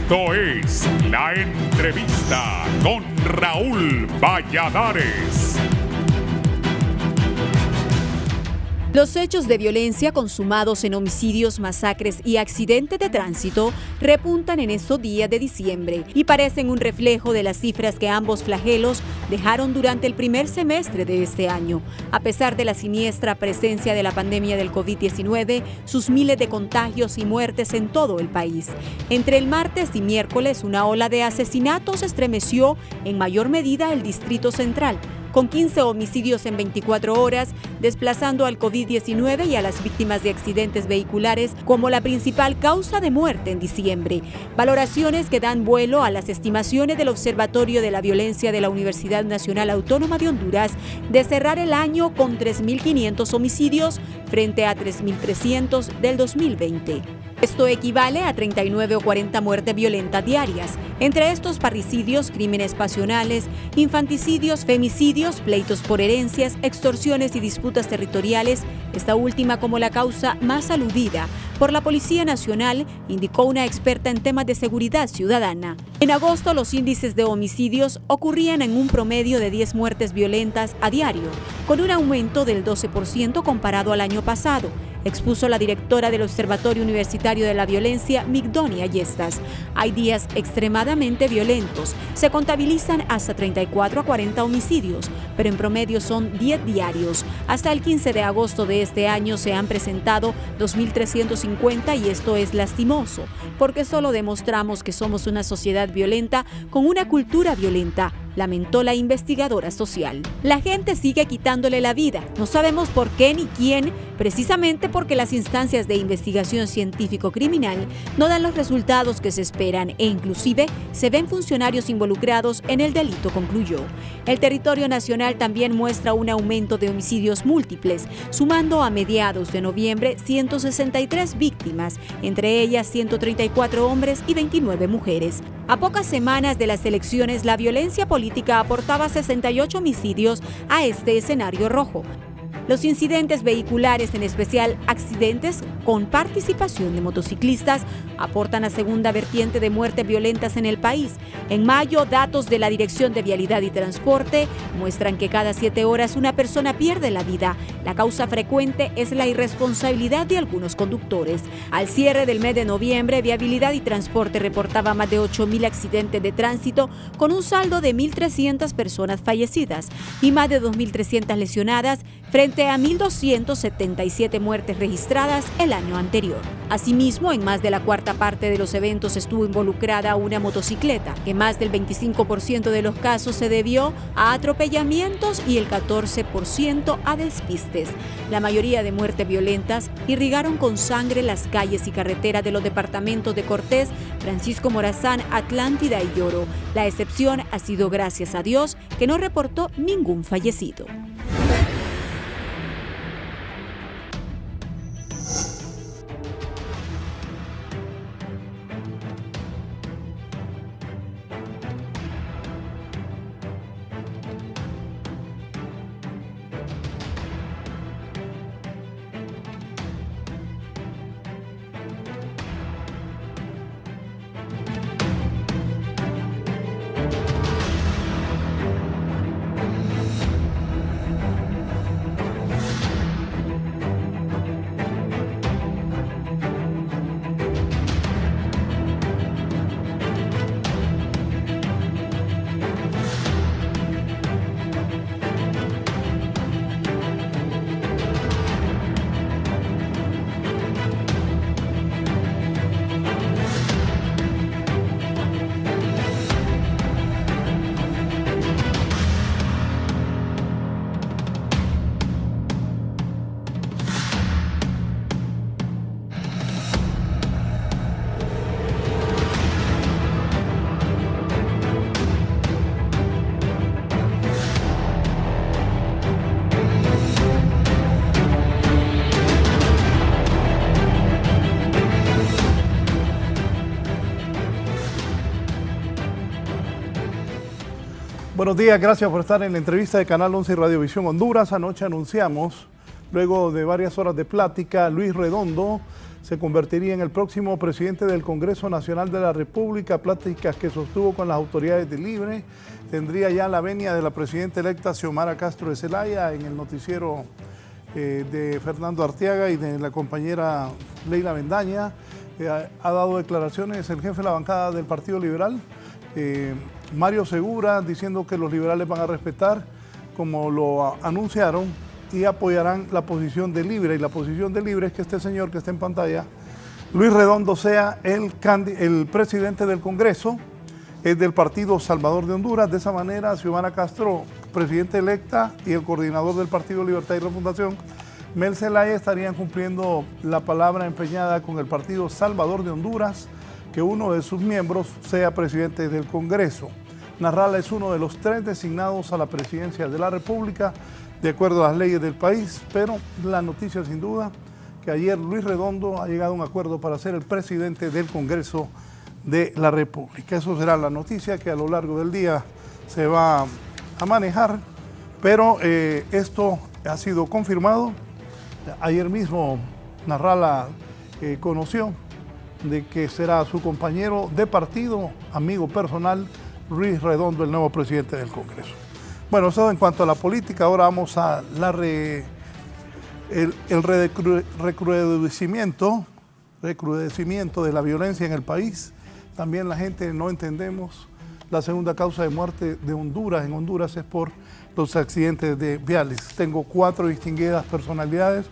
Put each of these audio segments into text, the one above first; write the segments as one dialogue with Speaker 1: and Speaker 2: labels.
Speaker 1: Esto es La Entrevista con Raúl Valladares.
Speaker 2: Los hechos de violencia consumados en homicidios, masacres y accidentes de tránsito repuntan en estos días de diciembre y parecen un reflejo de las cifras que ambos flagelos dejaron durante el primer semestre de este año. A pesar de la siniestra presencia de la pandemia del COVID-19, sus miles de contagios y muertes en todo el país. Entre el martes y miércoles, una ola de asesinatos estremeció en mayor medida el Distrito Central, con 15 homicidios en 24 horas, desplazando al COVID-19 y a las víctimas de accidentes vehiculares como la principal causa de muerte en diciembre. Valoraciones que dan vuelo a las estimaciones del Observatorio de la Violencia de la Universidad Nacional Autónoma de Honduras de cerrar el año con 3.500 homicidios frente a 3.300 del 2020. Esto equivale a 39 o 40 muertes violentas diarias. Entre estos parricidios, crímenes pasionales, infanticidios, femicidios, pleitos por herencias, extorsiones y disputas territoriales, esta última como la causa más aludida por la Policía Nacional, indicó una experta en temas de seguridad ciudadana. En agosto, los índices de homicidios ocurrían en un promedio de 10 muertes violentas a diario, con un aumento del 12% comparado al año pasado, expuso la directora del Observatorio Universitario de la Violencia, Migdonia Yestas. Hay días extremadamente violentos. Se contabilizan hasta 34 a 40 homicidios, pero en promedio son 10 diarios. Hasta el 15 de agosto de este año se han presentado 2.350 y esto es lastimoso, porque solo demostramos que somos una sociedad violenta con una cultura violenta, lamentó la investigadora social. La gente sigue quitándole la vida. No sabemos por qué ni quién, precisamente porque las instancias de investigación científico-criminal no dan los resultados que se esperan e inclusive se ven funcionarios involucrados en el delito, concluyó. El territorio nacional también muestra un aumento de homicidios múltiples, sumando a mediados de noviembre 163 víctimas, entre ellas 134 hombres y 29 mujeres. A pocas semanas de las elecciones, la violencia política aportaba 68 homicidios a este escenario rojo. Los incidentes vehiculares, en especial accidentes con participación de motociclistas, aportan la segunda vertiente de muertes violentas en el país. En mayo, datos de la Dirección de Vialidad y Transporte muestran que cada 7 horas una persona pierde la vida. La causa frecuente es la irresponsabilidad de algunos conductores. Al cierre del mes de noviembre, Vialidad y Transporte reportaba más de 8.000 accidentes de tránsito con un saldo de 1.300 personas fallecidas y más de 2.300 lesionadas frente a 1.277 muertes registradas el año anterior. Asimismo, en más de la cuarta parte de los eventos estuvo involucrada una motocicleta, que más del 25% de los casos se debió a atropellamientos y el 14% a despistes. La mayoría de muertes violentas irrigaron con sangre las calles y carreteras de los departamentos de Cortés, Francisco Morazán, Atlántida y Lloro. La excepción ha sido, gracias a Dios, que no reportó ningún fallecido.
Speaker 3: Buenos días, gracias por estar en la entrevista de Canal 11 y Radiovisión Honduras. Anoche anunciamos, luego de varias horas de plática, Luis Redondo se convertiría en el próximo presidente del Congreso Nacional de la República, pláticas que sostuvo con las autoridades de Libre. Tendría ya la venia de la presidenta electa Xiomara Castro de Zelaya en el noticiero de Fernando Arteaga y de la compañera Leila Bendaña. Ha dado declaraciones el jefe de la bancada del Partido Liberal, Mario Segura, diciendo que los liberales van a respetar, como lo anunciaron, y apoyarán la posición de Libre. Y la posición de Libre es que este señor que está en pantalla, Luis Redondo, sea el presidente del Congreso, es del Partido Salvador de Honduras. De esa manera, Xiomara Castro, presidenta electa, y el coordinador del Partido Libertad y Refundación, Mel Zelaya, estarían cumpliendo la palabra empeñada con el Partido Salvador de Honduras, que uno de sus miembros sea presidente del Congreso. Narrala es uno de los 3 designados a la presidencia de la República, de acuerdo a las leyes del país, pero la noticia sin duda que ayer Luis Redondo ha llegado a un acuerdo para ser el presidente del Congreso de la República. Eso será la noticia que a lo largo del día se va a manejar, pero esto ha sido confirmado. Ayer mismo Narrala conoció de que será su compañero de partido, amigo personal, Luis Redondo, el nuevo presidente del Congreso. Bueno, eso en cuanto a la política. Ahora vamos a el recrudecimiento de la violencia en el país. También la gente no entendemos. La segunda causa de muerte de Honduras, en Honduras, es por los accidentes de viales. Tengo 4 distinguidas personalidades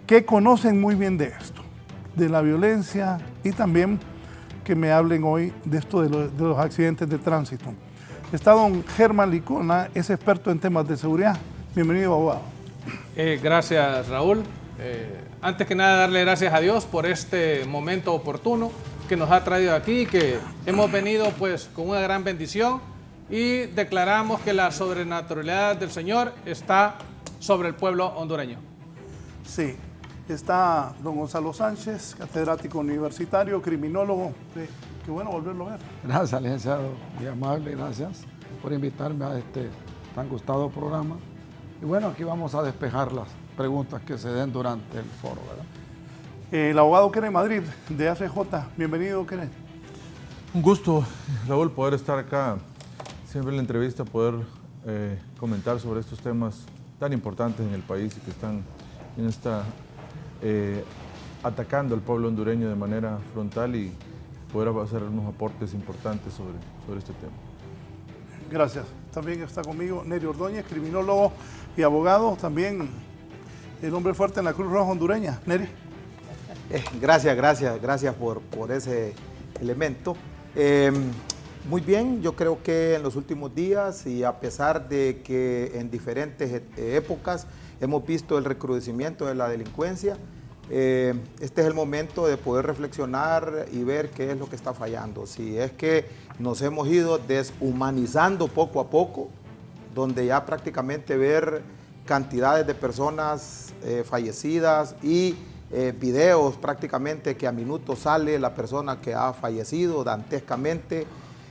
Speaker 3: que conocen muy bien de esto, de la violencia, y también que me hablen hoy de esto de los accidentes de tránsito. Está don Germán Licona, es experto en temas de seguridad. Bienvenido, abogado.
Speaker 4: Gracias, Raúl. Antes que nada, darle gracias a Dios por este momento oportuno que nos ha traído aquí, que hemos venido pues con una gran bendición, y declaramos que la sobrenaturalidad del Señor está sobre el pueblo hondureño.
Speaker 3: Sí, está don Gonzalo Sánchez, catedrático universitario, criminólogo. Qué bueno volverlo a ver.
Speaker 5: Gracias, licenciado, muy amable, gracias por invitarme a este tan gustado programa. Y bueno, aquí vamos a despejar las preguntas que se den durante el foro, ¿verdad?
Speaker 3: El abogado Kenneth Madrid, de ACJ. Bienvenido, Kenneth.
Speaker 6: Un gusto, Raúl, poder estar acá. Siempre en la entrevista poder comentar sobre estos temas tan importantes en el país y que están atacando al pueblo hondureño de manera frontal, y poder hacer unos aportes importantes sobre este tema.
Speaker 3: Gracias. También está conmigo Neri Ordóñez, criminólogo y abogado, también el hombre fuerte en la Cruz Roja hondureña. Neri.
Speaker 7: Gracias por ese elemento. Muy bien, yo creo que en los últimos días, y a pesar de que en diferentes épocas hemos visto el recrudecimiento de la delincuencia, este es el momento de poder reflexionar y ver qué es lo que está fallando. Si es que nos hemos ido deshumanizando poco a poco, donde ya prácticamente ver cantidades de personas fallecidas y videos prácticamente que a minutos sale la persona que ha fallecido dantescamente.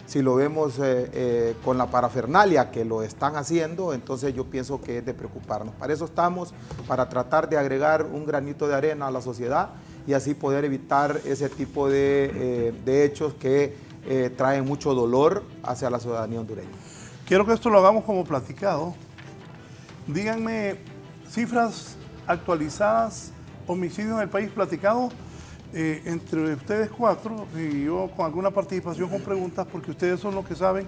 Speaker 7: Si lo vemos con la parafernalia que lo están haciendo, entonces yo pienso que es de preocuparnos. Para eso estamos, para tratar de agregar un granito de arena a la sociedad y así poder evitar ese tipo de hechos que traen mucho dolor hacia la ciudadanía hondureña.
Speaker 3: Quiero que esto lo hagamos como platicado. Díganme cifras actualizadas, homicidios en el país platicado. Entre ustedes 4 y yo con alguna participación con preguntas, porque ustedes son los que saben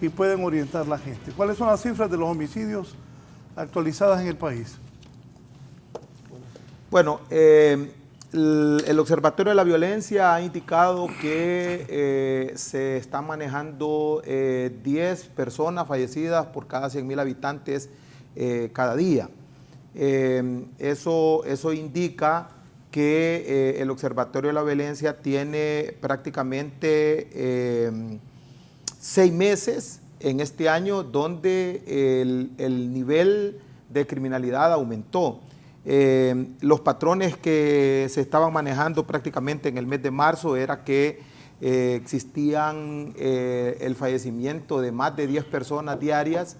Speaker 3: y pueden orientar a la gente. ¿Cuáles son las cifras de los homicidios actualizadas en el país?
Speaker 7: Bueno, el Observatorio de la Violencia ha indicado que se están manejando 10 personas fallecidas por cada 100.000 habitantes cada día. Eso indica que el Observatorio de la Violencia tiene prácticamente 6 meses en este año donde el nivel de criminalidad aumentó. Los patrones que se estaban manejando prácticamente en el mes de marzo era que existían el fallecimiento de más de 10 personas diarias,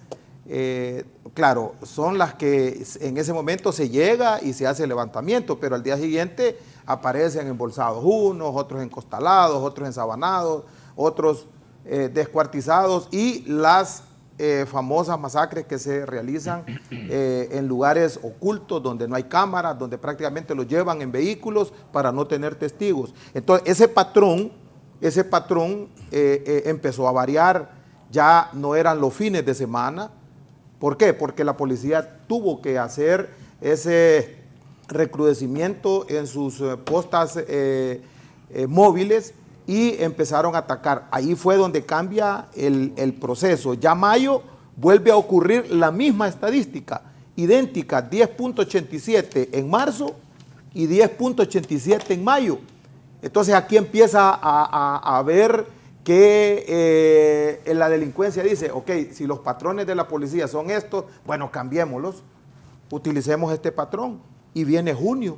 Speaker 7: claro, son las que en ese momento se llega y se hace el levantamiento, pero al día siguiente aparecen embolsados unos, otros encostalados, otros ensabanados, otros descuartizados, y las famosas masacres que se realizan en lugares ocultos donde no hay cámaras, donde prácticamente los llevan en vehículos para no tener testigos. Entonces ese patrón empezó a variar, ya no eran los fines de semana. ¿Por qué? Porque la policía tuvo que hacer ese recrudecimiento en sus postas móviles y empezaron a atacar. Ahí fue donde cambia el proceso. Ya mayo vuelve a ocurrir la misma estadística, idéntica, 10.87 en marzo y 10.87 en mayo. Entonces aquí empieza a ver que la delincuencia dice, ok, si los patrones de la policía son estos, bueno, cambiémoslos, utilicemos este patrón. Y viene junio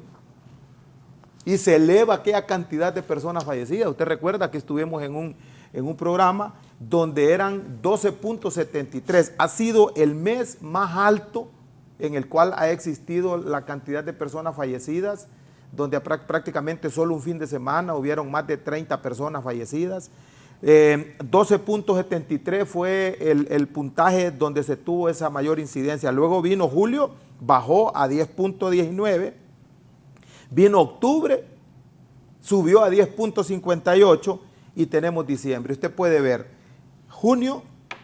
Speaker 7: y se eleva aquella cantidad de personas fallecidas. Usted recuerda que estuvimos en un programa donde eran 12.73. Ha sido el mes más alto en el cual ha existido la cantidad de personas fallecidas, donde prácticamente solo un fin de semana hubieron más de 30 personas fallecidas. 12.73 fue el puntaje donde se tuvo esa mayor incidencia. Luego vino julio, bajó a 10.19, vino octubre, subió a 10.58 y tenemos diciembre. Usted puede ver, junio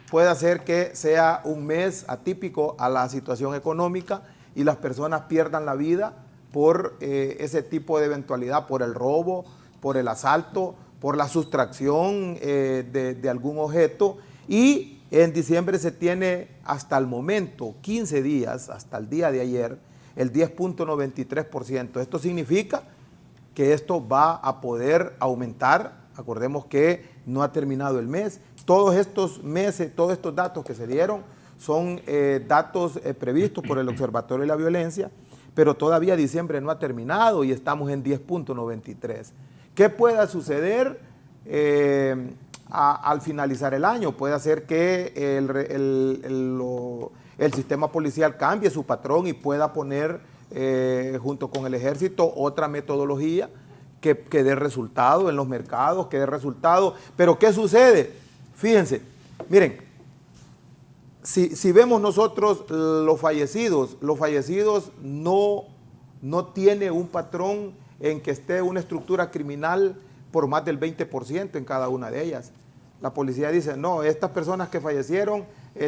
Speaker 7: puede hacer que sea un mes atípico a la situación económica y las personas pierdan la vida por ese tipo de eventualidad, por el robo, por el asalto, por la sustracción de algún objeto, y en diciembre se tiene hasta el momento, 15 días, hasta el día de ayer, el 10.93%. Esto significa que esto va a poder aumentar. Acordemos que no ha terminado el mes. Todos estos meses, todos estos datos que se dieron son datos previstos por el Observatorio de la Violencia, pero todavía diciembre no ha terminado y estamos en 10.93. ¿Qué pueda suceder al finalizar el año? Puede ser que el sistema policial cambie su patrón y pueda poner junto con el ejército otra metodología que dé resultado en los mercados, que dé resultado. Pero ¿qué sucede? Fíjense, miren, si vemos nosotros los fallecidos no tiene un patrón en que esté una estructura criminal por más del 20% en cada una de ellas. La policía dice, no, estas personas que fallecieron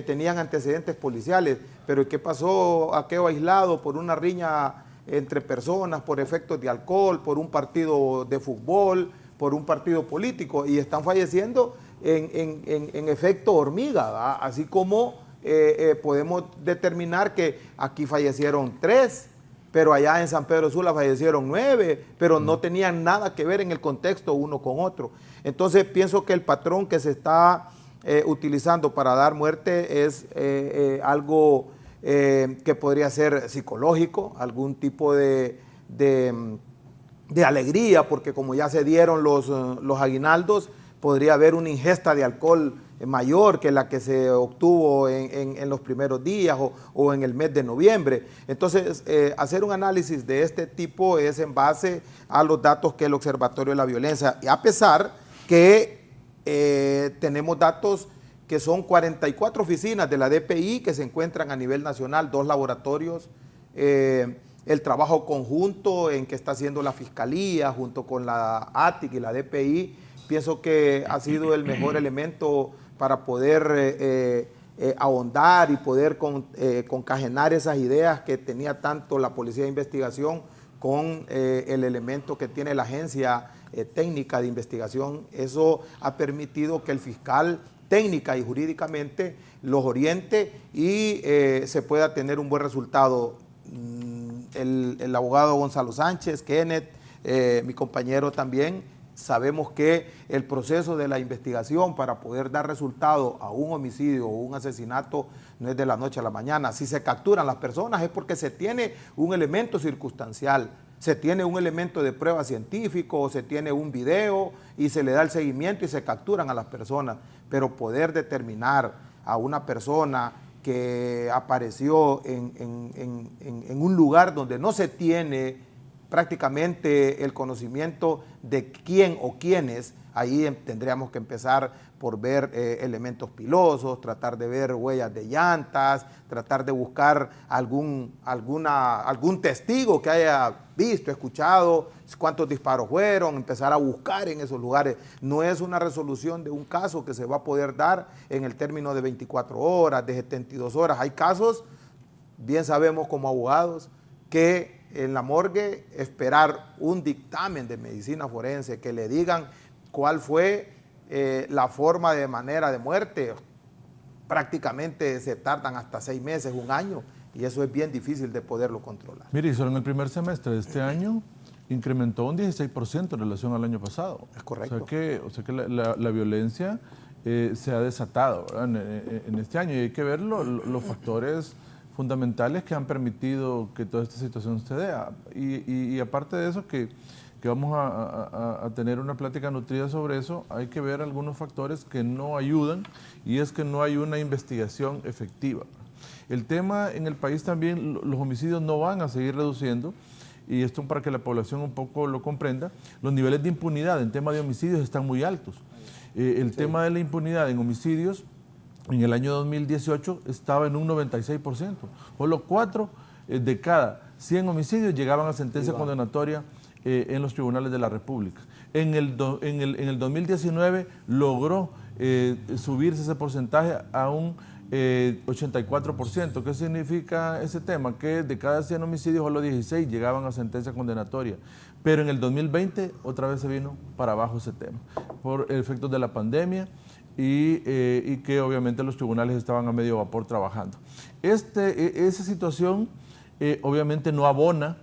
Speaker 7: tenían antecedentes policiales, pero ¿qué pasó? Aquello aislado por una riña entre personas, por efectos de alcohol, por un partido de fútbol, por un partido político, y están falleciendo en efecto hormiga, ¿verdad? Así como podemos determinar que aquí fallecieron 3, pero allá en San Pedro Sula fallecieron 9, pero no tenían nada que ver en el contexto uno con otro. Entonces pienso que el patrón que se está utilizando para dar muerte es algo que podría ser psicológico, algún tipo de alegría, porque como ya se dieron los aguinaldos, podría haber una ingesta de alcohol mayor que la que se obtuvo en los primeros días o en el mes de noviembre. Entonces, hacer un análisis de este tipo es en base a los datos que el Observatorio de la Violencia, y a pesar que tenemos datos que son 44 oficinas de la DPI que se encuentran a nivel nacional, 2 laboratorios, el trabajo conjunto en que está haciendo la Fiscalía junto con la ATIC y la DPI, pienso que ha sido el mejor elemento para poder ahondar y poder concajenar esas ideas que tenía tanto la Policía de Investigación con el elemento que tiene la Agencia Técnica de Investigación. Eso ha permitido que el fiscal técnica y jurídicamente los oriente y se pueda tener un buen resultado. El abogado Gonzalo Sánchez, Kenneth, mi compañero también, sabemos que el proceso de la investigación para poder dar resultado a un homicidio o un asesinato no es de la noche a la mañana. Si se capturan las personas es porque se tiene un elemento circunstancial, se tiene un elemento de prueba científico, o se tiene un video y se le da el seguimiento y se capturan a las personas. Pero poder determinar a una persona que apareció en un lugar donde no se tiene prácticamente el conocimiento de quién o quiénes. Ahí tendríamos que empezar por ver elementos pilosos, tratar de ver huellas de llantas, tratar de buscar algún testigo que haya visto, escuchado cuántos disparos fueron, empezar a buscar en esos lugares. No es una resolución de un caso que se va a poder dar en el término de 24 horas, de 72 horas. Hay casos, bien sabemos como abogados, que en la morgue esperar un dictamen de medicina forense que le digan cuál fue la forma de manera de muerte, prácticamente se tardan hasta 6 meses, 1 año, y eso es bien difícil de poderlo controlar.
Speaker 6: Mire, y solo en el primer semestre de este año incrementó un 16% en relación al año pasado.
Speaker 7: Es correcto.
Speaker 6: O sea que la violencia se ha desatado en este año, y hay que ver los factores fundamentales que han permitido que toda esta situación se dé. Y aparte de eso, que vamos a tener una plática nutrida sobre eso, hay que ver algunos factores que no ayudan, y es que no hay una investigación efectiva. El tema en el país también, los homicidios no van a seguir reduciendo, y esto para que la población un poco lo comprenda, los niveles de impunidad en tema de homicidios están muy altos. El tema de la impunidad en homicidios en el año 2018 estaba en un 96%. Solo 4 de cada 100 homicidios llegaban a sentencia condenatoria en los tribunales de la República. En el 2019 logró subirse ese porcentaje a un 84%. ¿Qué significa ese tema? Que de cada 100 homicidios solo 16 llegaban a sentencia condenatoria. Pero en el 2020 otra vez se vino para abajo ese tema, por efectos de la pandemia y que obviamente los tribunales estaban a medio vapor trabajando. Esa situación obviamente no abona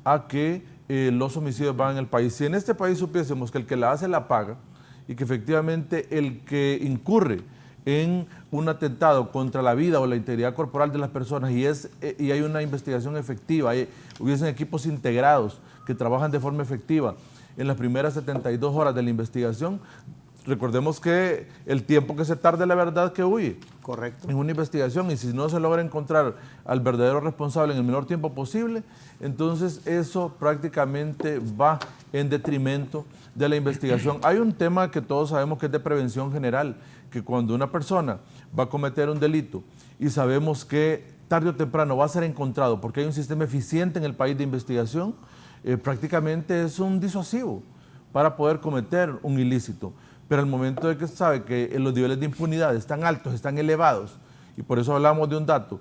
Speaker 6: a que los homicidios van en el país. Si en este país supiésemos que el que la hace la paga, y que efectivamente el que incurre en un atentado contra la vida o la integridad corporal de las personas y hay una investigación efectiva, hubiesen equipos integrados que trabajan de forma efectiva en las primeras 72 horas de la investigación, recordemos que el tiempo que se tarde la verdad que huye.
Speaker 7: Correcto.
Speaker 6: En una investigación, y si no se logra encontrar al verdadero responsable en el menor tiempo posible, entonces eso prácticamente va en detrimento de la investigación. Hay un tema que todos sabemos que es de prevención general, que cuando una persona va a cometer un delito y sabemos que tarde o temprano va a ser encontrado porque hay un sistema eficiente en el país de investigación, prácticamente es un disuasivo para poder cometer un ilícito. Pero al momento de que se sabe que los niveles de impunidad están altos, están elevados, y por eso hablamos de un dato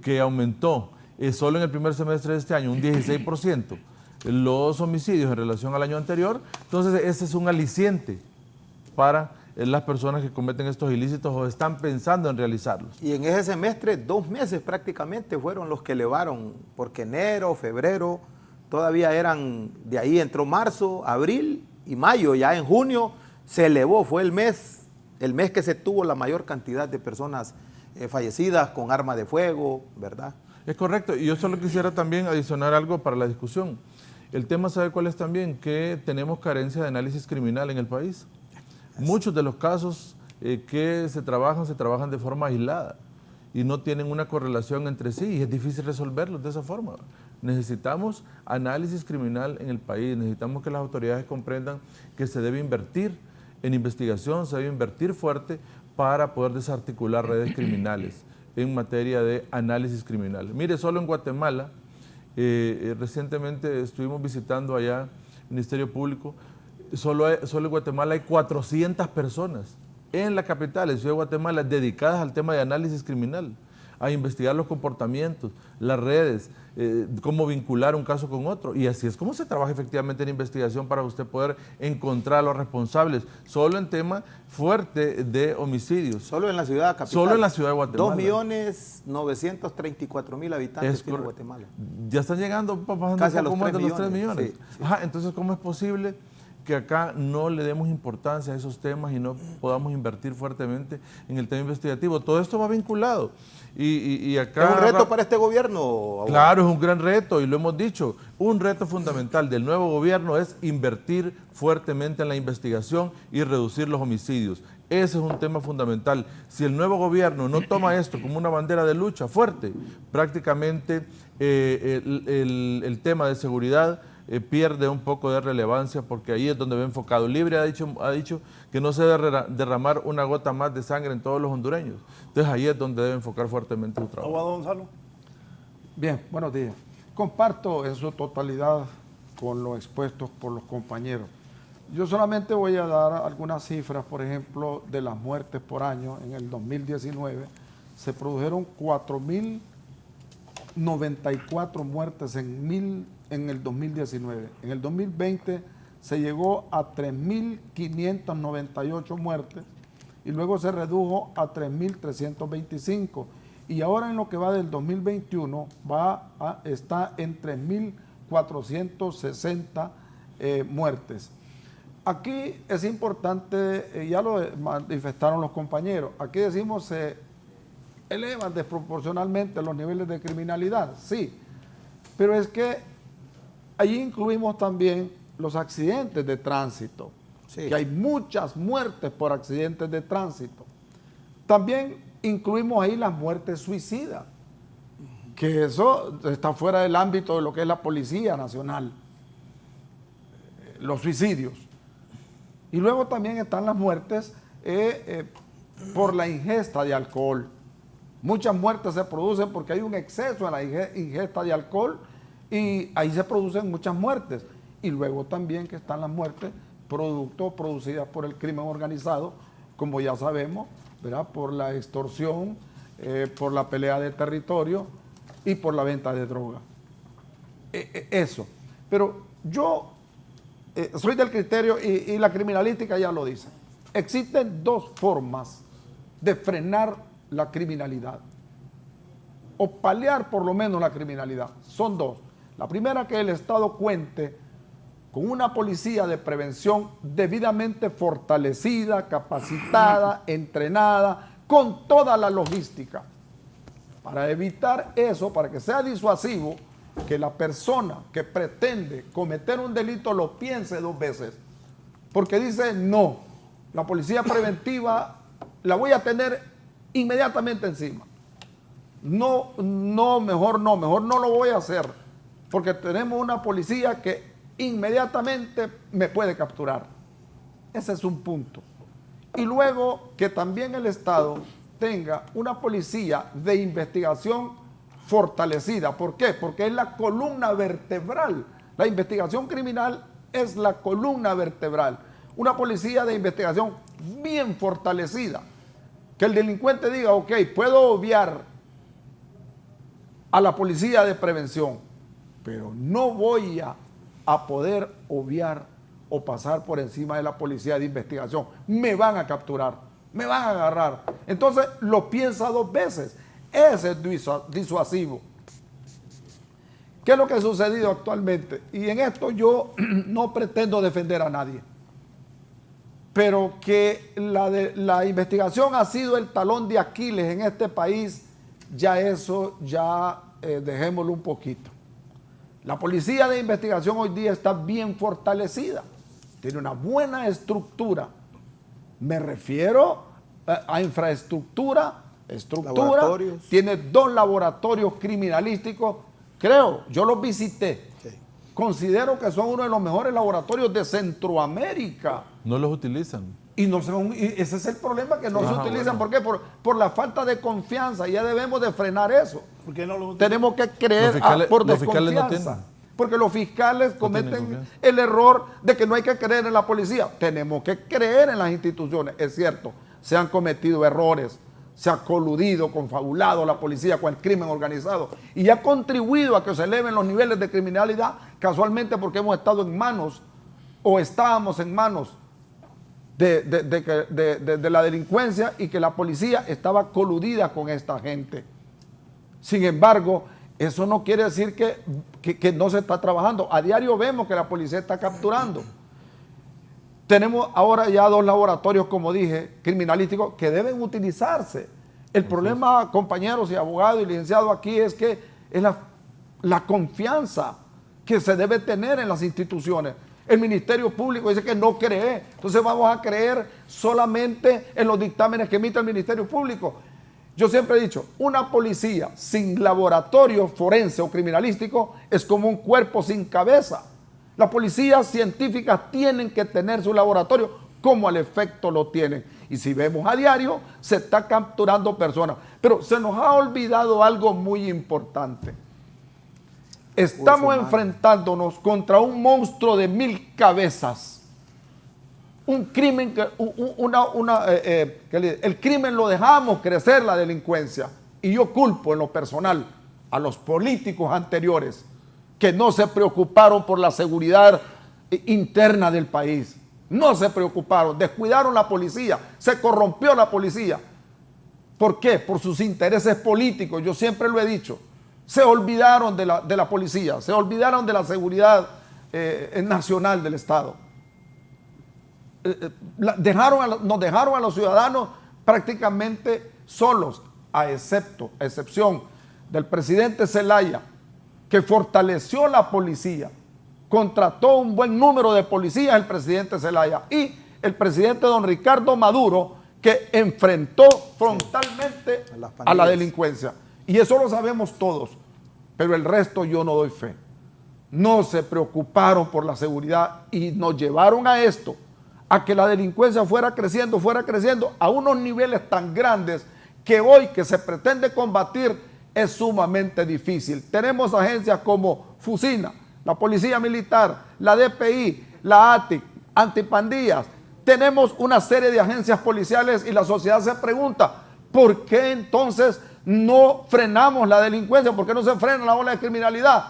Speaker 6: que aumentó solo en el primer semestre de este año un 16% los homicidios en relación al año anterior, entonces ese es un aliciente para las personas que cometen estos ilícitos o están pensando en realizarlos.
Speaker 7: Y en ese semestre 2 meses prácticamente fueron los que elevaron, porque enero, febrero, todavía eran, de ahí entró marzo, abril y mayo, ya en junio se elevó, fue el mes que se tuvo la mayor cantidad de personas fallecidas con arma de fuego, ¿verdad?
Speaker 6: Es correcto, y yo solo quisiera también adicionar algo para la discusión. El tema, ¿sabe cuál es también? Que tenemos carencia de análisis criminal en el país. Muchos de los casos que se trabajan de forma aislada y no tienen una correlación entre sí, y es difícil resolverlos de esa forma. Necesitamos análisis criminal en el país, necesitamos que las autoridades comprendan que se debe invertir en investigación, se debe invertir fuerte para poder desarticular redes criminales en materia de análisis criminal. Mire, solo en Guatemala, recientemente estuvimos visitando allá el Ministerio Público, solo en Guatemala hay 400 personas en la capital, en Ciudad de Guatemala, dedicadas al tema de análisis criminal, a investigar los comportamientos, las redes, cómo vincular un caso con otro. Y así es como se trabaja efectivamente en investigación para usted poder encontrar a los responsables, solo en tema fuerte de homicidios.
Speaker 7: Solo en la ciudad capital.
Speaker 6: Solo en la ciudad de Guatemala.
Speaker 7: 2.934.000 habitantes tiene Guatemala.
Speaker 6: Ya están llegando,
Speaker 7: casi a los 3
Speaker 6: millones.
Speaker 7: 3 millones.
Speaker 6: Sí, sí. Ajá, entonces, ¿cómo es posible que acá no le demos importancia a esos temas y no podamos invertir fuertemente en el tema investigativo? Todo esto va vinculado. Y acá,
Speaker 7: ¿Es un reto para este gobierno, abogado?
Speaker 6: Claro, es un gran reto y lo hemos dicho. Un reto fundamental del nuevo gobierno es invertir fuertemente en la investigación y reducir los homicidios. Ese es un tema fundamental. Si el nuevo gobierno no toma esto como una bandera de lucha fuerte, prácticamente el tema de seguridad pierde un poco de relevancia, porque ahí es donde va enfocado. Libre ha dicho que no se debe derramar una gota más de sangre en todos los hondureños. Entonces ahí es donde debe enfocar fuertemente su trabajo.
Speaker 3: Abogado Gonzalo.
Speaker 5: Bien, buenos días. Comparto en su totalidad con lo expuesto por los compañeros. Yo solamente voy a dar algunas cifras, por ejemplo, de las muertes por año. En el 2019 se produjeron 4.094 muertes en el 2019. En el 2020 se llegó a 3.598 muertes y luego se redujo a 3.325. Y ahora en lo que va del 2021 está en 3.460 muertes. Aquí es importante, ya lo manifestaron los compañeros, aquí decimos se elevan desproporcionalmente los niveles de criminalidad, sí, pero es que allí incluimos también los accidentes de tránsito, sí, que hay muchas muertes por accidentes de tránsito. También incluimos ahí las muertes suicidas, que eso está fuera del ámbito de lo que es la Policía Nacional, los suicidios. Y luego también están las muertes por la ingesta de alcohol. Muchas muertes se producen porque hay un exceso en la ingesta de alcohol y ahí se producen muchas muertes. Y luego también que están las muertes producidas por el crimen organizado, como ya sabemos, ¿verdad? Por la extorsión, por la pelea de territorio y por la venta de droga. Eso. Pero yo soy del criterio, y la criminalística ya lo dice, existen dos formas de frenar la criminalidad, o paliar por lo menos la criminalidad. Son dos. La primera, que el Estado cuente con una policía de prevención debidamente fortalecida, capacitada, entrenada, con toda la logística, para evitar eso, para que sea disuasivo, que la persona que pretende cometer un delito lo piense dos veces, porque dice, no, la policía preventiva la voy a tener inmediatamente encima. No, mejor no lo voy a hacer, porque tenemos una policía que inmediatamente me puede capturar. Ese es un punto. Y luego que también el Estado tenga una policía de investigación fortalecida. ¿Por qué? Porque es la columna vertebral. La investigación criminal es la columna vertebral. Una policía de investigación bien fortalecida. Que el delincuente diga, ok, puedo obviar a la policía de prevención, pero no voy a poder obviar o pasar por encima de la policía de investigación. Me van a capturar, me van a agarrar. Entonces lo piensa dos veces. Ese es disuasivo. ¿Qué es lo que ha sucedido actualmente? Y en esto yo no pretendo defender a nadie, pero que la investigación ha sido el talón de Aquiles en este país, ya eso, dejémoslo un poquito. La policía de investigación hoy día está bien fortalecida, tiene una buena estructura. Me refiero a infraestructura, tiene 2 laboratorios criminalísticos, creo, yo los visité, sí. Considero que son uno de los mejores laboratorios de Centroamérica.
Speaker 6: No los utilizan.
Speaker 5: Y ese es el problema, que no se utilizan. Bueno. ¿Por qué? Por la falta de confianza. Ya debemos de frenar eso.
Speaker 3: ¿Por qué no los utilizan?
Speaker 5: Tenemos que creer por desconfianza. Porque los fiscales cometen el error de que no hay que creer en la policía. Tenemos que creer en las instituciones. Es cierto, se han cometido errores, se ha coludido, confabulado la policía con el crimen organizado y ha contribuido a que se eleven los niveles de criminalidad, casualmente porque hemos estado en manos, o estábamos en manos de la delincuencia, y que la policía estaba coludida con esta gente. Sin embargo, eso no quiere decir que no se está trabajando. A diario vemos que la policía está capturando. Tenemos ahora ya 2 laboratorios, como dije, criminalísticos, que deben utilizarse. El problema, compañeros y abogados y licenciados, aquí es que es la confianza que se debe tener en las instituciones. El Ministerio Público dice que no cree, entonces vamos a creer solamente en los dictámenes que emite el Ministerio Público. Yo siempre he dicho, una policía sin laboratorio forense o criminalístico es como un cuerpo sin cabeza. Las policías científicas tienen que tener su laboratorio como al efecto lo tienen. Y si vemos a diario, se está capturando personas. Pero se nos ha olvidado algo muy importante. Estamos enfrentándonos contra un monstruo de 1000 cabezas. Un crimen que el crimen lo dejamos crecer, la delincuencia. Y yo culpo en lo personal a los políticos anteriores que no se preocuparon por la seguridad interna del país. No se preocuparon, descuidaron la policía, se corrompió la policía. ¿Por qué? Por sus intereses políticos, yo siempre lo he dicho. Se olvidaron de la policía, se olvidaron de la seguridad nacional del Estado. Nos dejaron a los ciudadanos prácticamente solos, a excepción del presidente Zelaya, que fortaleció la policía, contrató un buen número de policías el presidente Zelaya, y el presidente don Ricardo Maduro, que enfrentó frontalmente a la delincuencia. Y eso lo sabemos todos, pero el resto yo no doy fe. No se preocuparon por la seguridad y nos llevaron a esto, a que la delincuencia fuera creciendo a unos niveles tan grandes que hoy que se pretende combatir es sumamente difícil. Tenemos agencias como Fusina, la Policía Militar, la DPI, la ATIC, Antipandillas. Tenemos una serie de agencias policiales y la sociedad se pregunta, ¿por qué entonces no frenamos la delincuencia? ¿Por qué no se frena la ola de criminalidad?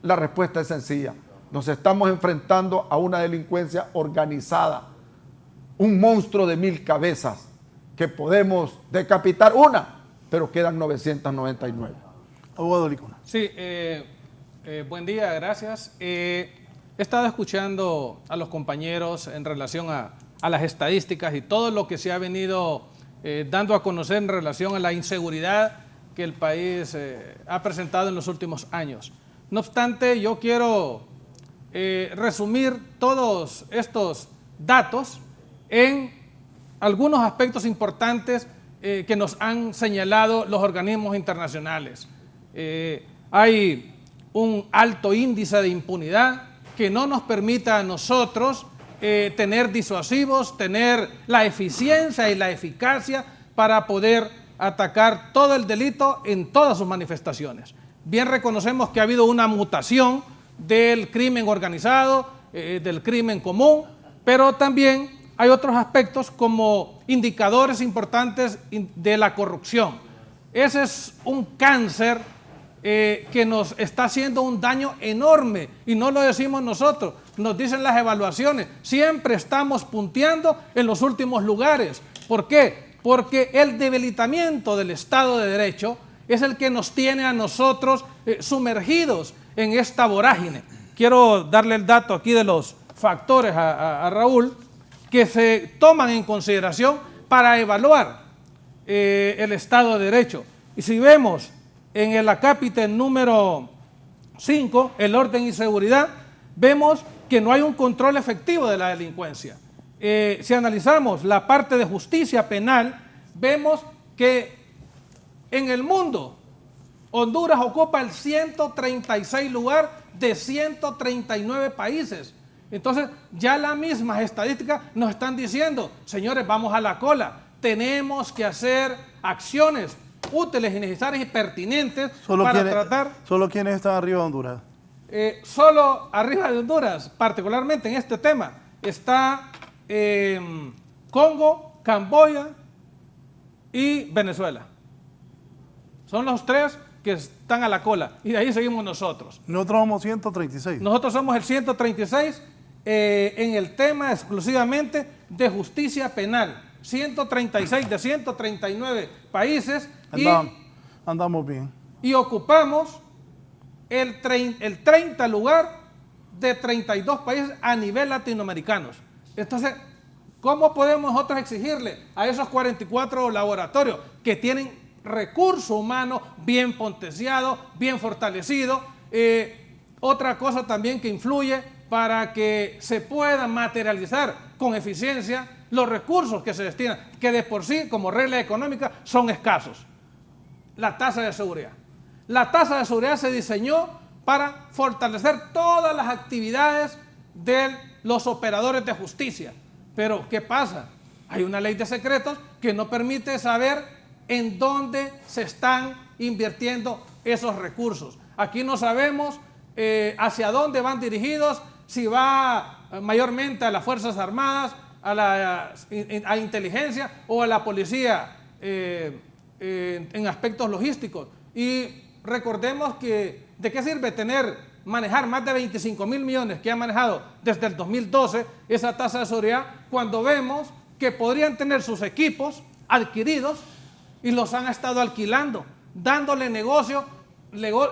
Speaker 5: La respuesta es sencilla. Nos estamos enfrentando a una delincuencia organizada, un monstruo de 1000 cabezas que podemos decapitar una, pero quedan 999.
Speaker 3: Abogado Licona.
Speaker 4: Sí, buen día, gracias. He estado escuchando a los compañeros en relación a las estadísticas y todo lo que se ha venido dando a conocer en relación a la inseguridad que el país ha presentado en los últimos años. No obstante, yo quiero resumir todos estos datos en algunos aspectos importantes que nos han señalado los organismos internacionales. Hay un alto índice de impunidad que no nos permita a nosotros tener disuasivos, tener la eficiencia y la eficacia para poder atacar todo el delito en todas sus manifestaciones. Bien reconocemos que ha habido una mutación del crimen organizado, del crimen común, pero también hay otros aspectos como indicadores importantes de la corrupción. Ese es un cáncer que nos está haciendo un daño enorme y no lo decimos nosotros, nos dicen las evaluaciones. Siempre estamos punteando en los últimos lugares. ¿Por qué? Porque el debilitamiento del Estado de Derecho es el que nos tiene a nosotros sumergidos en esta vorágine. Quiero darle el dato aquí de los factores a Raúl que se toman en consideración para evaluar el Estado de Derecho. Y si vemos en el acápite número 5, el orden y seguridad, vemos que no hay un control efectivo de la delincuencia. Si analizamos la parte de justicia penal, vemos que en el mundo Honduras ocupa el 136 lugar de 139 países. Entonces ya las mismas estadísticas nos están diciendo, señores, vamos a la cola, tenemos que hacer acciones útiles y necesarias y pertinentes para tratar...
Speaker 3: ¿Solo quiénes están arriba de Honduras?
Speaker 4: Solo arriba de Honduras, particularmente en este tema, está Congo, Camboya y Venezuela. Son los tres que están a la cola y de ahí seguimos nosotros.
Speaker 3: Nosotros somos 136.
Speaker 4: Nosotros somos el 136 en el tema exclusivamente de justicia penal. 136 de 139 países
Speaker 3: andamos bien.
Speaker 4: Y ocupamos el 30 lugar de 32 países a nivel latinoamericano. Entonces, ¿Cómo podemos nosotros exigirle a esos 44 laboratorios que tienen recurso humano bien potenciado, bien fortalecido? Otra cosa también que influye para que se puedan materializar con eficiencia los recursos que se destinan, que de por sí, como regla económica, son escasos. La tasa de seguridad. La tasa de seguridad se diseñó para fortalecer todas las actividades de los operadores de justicia. Pero, ¿qué pasa? Hay una ley de secretos que no permite saber en dónde se están invirtiendo esos recursos. Aquí no sabemos hacia dónde van dirigidos, si va mayormente a las Fuerzas Armadas, a inteligencia o a la policía en aspectos logísticos. Y recordemos que ¿de qué sirve manejar más de 25.000 millones que han manejado desde el 2012 esa tasa de seguridad cuando vemos que podrían tener sus equipos adquiridos y los han estado alquilando, dándole negocio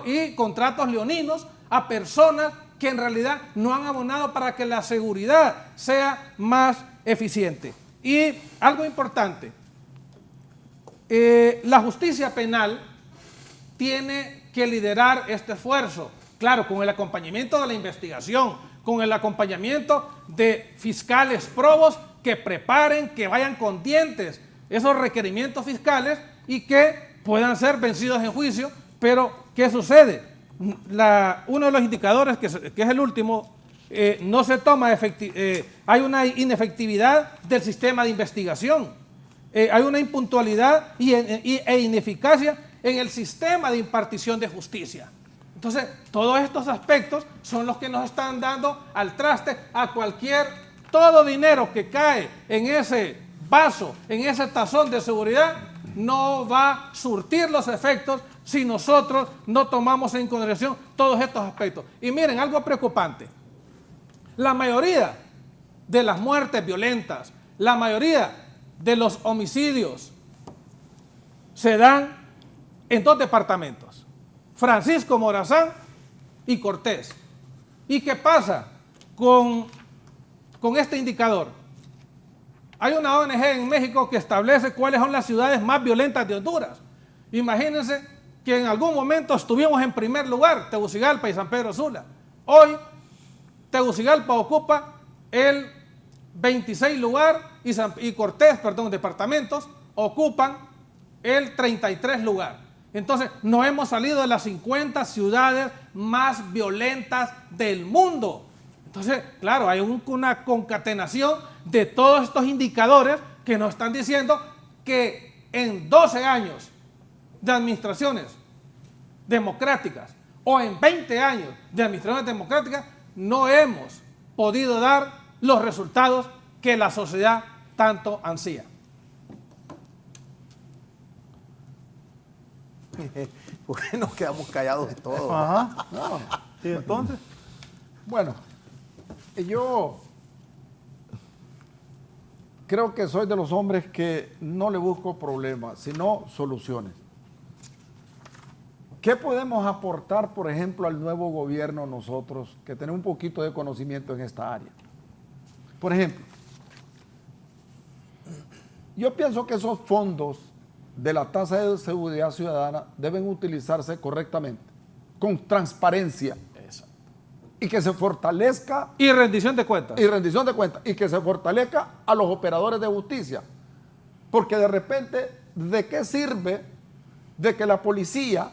Speaker 4: y contratos leoninos a personas que en realidad no han abonado para que la seguridad sea más eficiente? Y algo importante, la justicia penal tiene que liderar este esfuerzo, claro, con el acompañamiento de la investigación, con el acompañamiento de fiscales probos que preparen, que vayan con dientes esos requerimientos fiscales y que puedan ser vencidos en juicio. Pero, ¿qué sucede? Uno de los indicadores, que es el último, no se toma hay una inefectividad del sistema de investigación, hay una impuntualidad e ineficacia en el sistema de impartición de justicia. Entonces, todos estos aspectos son los que nos están dando al traste a todo dinero que cae en ese vaso, en ese tazón de seguridad, no va a surtir los efectos si nosotros no tomamos en consideración todos estos aspectos. Y miren, algo preocupante. La mayoría de las muertes violentas, la mayoría de los homicidios se dan en dos departamentos, Francisco Morazán y Cortés. ¿Y qué pasa con este indicador? Hay una ONG en México que establece cuáles son las ciudades más violentas de Honduras. Imagínense que en algún momento estuvimos en primer lugar, Tegucigalpa y San Pedro Sula. Hoy, Tegucigalpa ocupa el 26 lugar y Cortés, departamentos, ocupan el 33 lugar. Entonces, no hemos salido de las 50 ciudades más violentas del mundo. Entonces, claro, hay una concatenación de todos estos indicadores que nos están diciendo que en 12 años de administraciones democráticas o en 20 años de administraciones democráticas no hemos podido dar los resultados que la sociedad tanto ansía.
Speaker 7: Porque nos quedamos callados de todo.
Speaker 3: Ajá. No. ¿Y entonces?
Speaker 5: Bueno, yo creo que soy de los hombres que no le busco problemas, sino soluciones. ¿Qué podemos aportar, por ejemplo, al nuevo gobierno nosotros, que tenemos un poquito de conocimiento en esta área? Por ejemplo, yo pienso que esos fondos de la tasa de seguridad ciudadana deben utilizarse correctamente, con transparencia.
Speaker 4: Exacto.
Speaker 5: Y que se fortalezca.
Speaker 4: Y rendición de cuentas.
Speaker 5: Y rendición de cuentas. Y que se fortalezca a los operadores de justicia. Porque de repente, ¿de qué sirve de que la policía